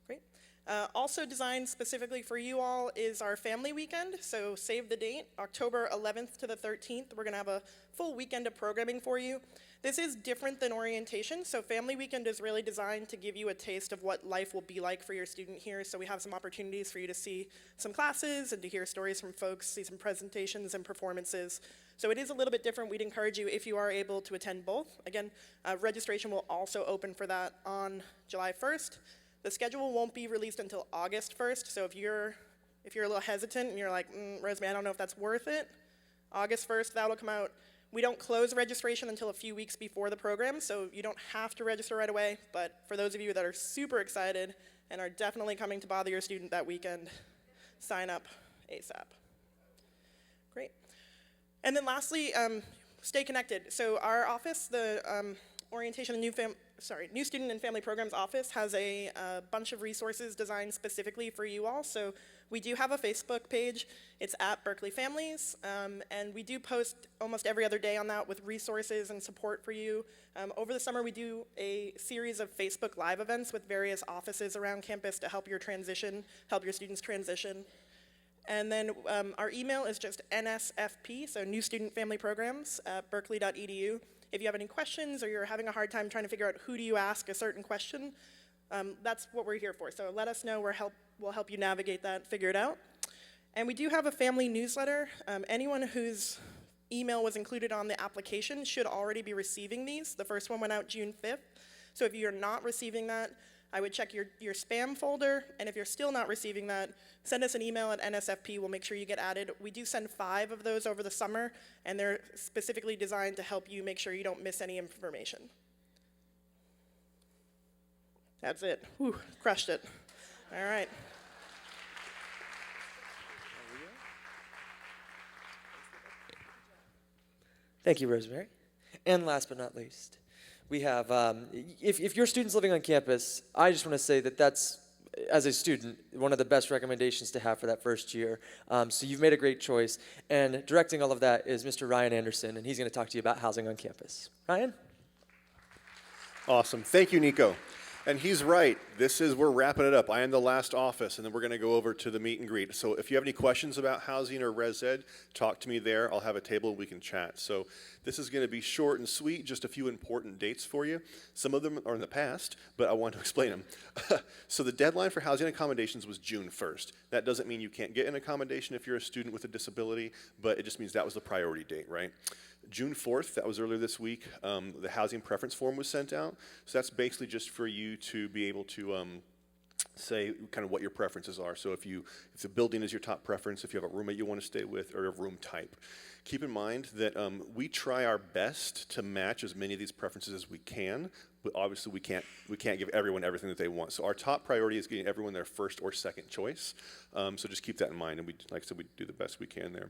Great. Also designed specifically for you all is our family weekend, so save the date, October 11th to the 13th. We're going to have a full weekend of programming for you. This is different than orientation, so family weekend is really designed to give you a taste of what life will be like for your student here, so we have some opportunities for you to see some classes and to hear stories from folks, see some presentations and performances. So it is a little bit different. We'd encourage you, if you are able, to attend both. Again, registration will also open for that on July 1st. The schedule won't be released until August 1st, so if you're a little hesitant and you're like, Rosemary, I don't know if that's worth it, August 1st, that'll come out. We don't close registration until a few weeks before the program, so you don't have to register right away, but for those of you that are super excited and are definitely coming to bother your student that weekend, sign up ASAP. Great. And then lastly, stay connected. So our office, the Orientation and New Student and Family Programs office has a bunch of resources designed specifically for you all. So we do have a Facebook page. It's at Berkeley Families, and we do post almost every other day on that with resources and support for you. Over the summer, we do a series of Facebook Live events with various offices around campus to help your students transition. And then our email is just NSFP, so New Student Family Programs at berkeley.edu. If you have any questions or you're having a hard time trying to figure out who do you ask a certain question, that's what we're here for. So let us know. We'll help you navigate that, figure it out. And we do have a family newsletter. Anyone whose email was included on the application should already be receiving these. The first one went out June 5th. So if you're not receiving that, I would check your spam folder, and if you're still not receiving that, send us an email at NSFP. We'll make sure you get added. We do send 5 of those over the summer, and they're specifically designed to help you make sure you don't miss any information. That's it. Whew, crushed it. All right. Thank you, Rosemary. And last but not least, we have, if your student's living on campus, I just want to say that that's, as a student, one of the best recommendations to have for that first year. So you've made a great choice. And directing all of that is Mr. Ryan Anderson, and he's going to talk to you about housing on campus. Ryan? Awesome. Thank you, Nico. And he's right. We're wrapping it up. I am the last office, and then we're going to go over to the meet and greet. So if you have any questions about housing or res ed, talk to me there. I'll have a table, we can chat. So this is going to be short and sweet, just a few important dates for you. Some of them are in the past, but I want to explain them. So the deadline for housing accommodations was June 1st. That doesn't mean you can't get an accommodation if you're a student with a disability, but it just means that was the priority date, right? June 4th, that was earlier this week, the housing preference form was sent out. So that's basically just for you to be able to say kind of what your preferences are. So if the building is your top preference, if you have a roommate you want to stay with, or a room type. Keep in mind that we try our best to match as many of these preferences as we can, but obviously we can't give everyone everything that they want. So our top priority is getting everyone their first or second choice. So just keep that in mind, and like I said, we do the best we can there.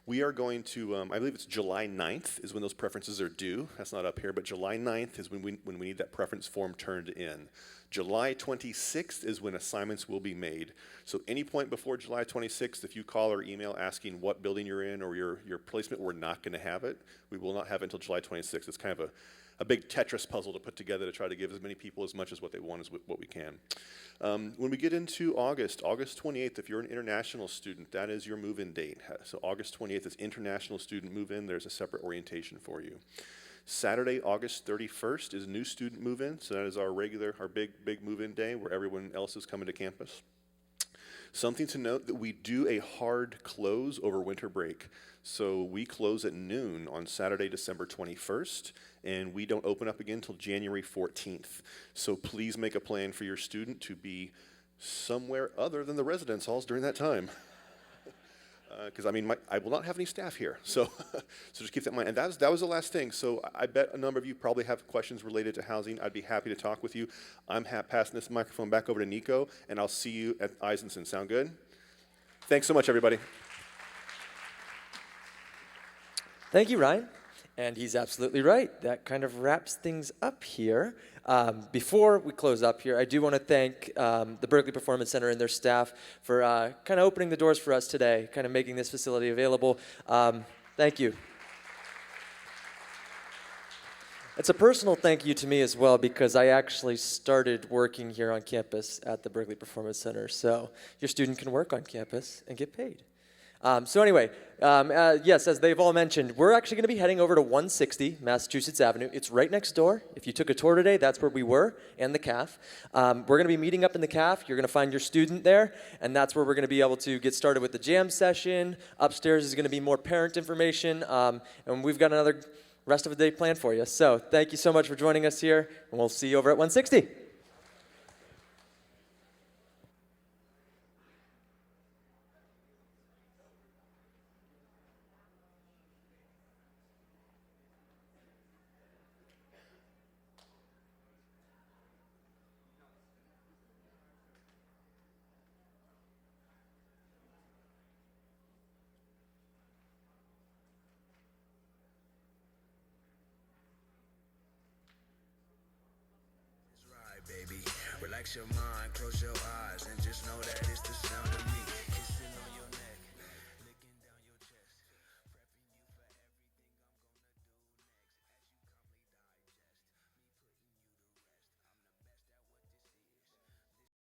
We are going to, I believe it's July 9th is when those preferences are due. That's not up here, but July 9th is when we need that preference form turned in. July 26th is when assignments will be made. So any point before July 26th, if you call or email asking what building you're in or your placement, we're not going to have it. We will not have it until July 26th. It's kind of a big Tetris puzzle to put together to try to give as many people as much as what they want as what we can. When we get into August 28th, if you're an international student, that is your move-in date. So August 28th is international student move-in. There's a separate orientation for you. Saturday, August 31st is new student move-in. So that is our big move-in day where everyone else is coming to campus. Something to note that we do a hard close over winter break. So we close at noon on Saturday, December 21st, and we don't open up again until January 14th. So please make a plan for your student to be somewhere other than the residence halls during that time. Because I will not have any staff here, so just keep that in mind. And that was the last thing. So I bet a number of you probably have questions related to housing. I'd be happy to talk with you. I'm passing this microphone back over to Nico, and I'll see you at Eisenson. Sound good? Thanks so much, everybody. Thank you, Ryan. And he's absolutely right. That kind of wraps things up here. Before we close up here, I do want to thank the Berkeley Performance Center and their staff for kind of opening the doors for us today, kind of making this facility available. Thank you. It's a personal thank you to me as well because I actually started working here on campus at the Berkeley Performance Center. So your student can work on campus and get paid. Yes, as they've all mentioned, we're actually going to be heading over to 160 Massachusetts Avenue. It's right next door. If you took a tour today, that's where we were, and the CAF. We're going to be meeting up in the CAF. You're going to find your student there, and that's where we're going to be able to get started with the jam session. Upstairs is going to be more parent information, and we've got another rest of the day planned for you. So thank you so much for joining us here, and we'll see you over at 160. Baby, relax your mind, close your eyes, and just know that it's the sound of me.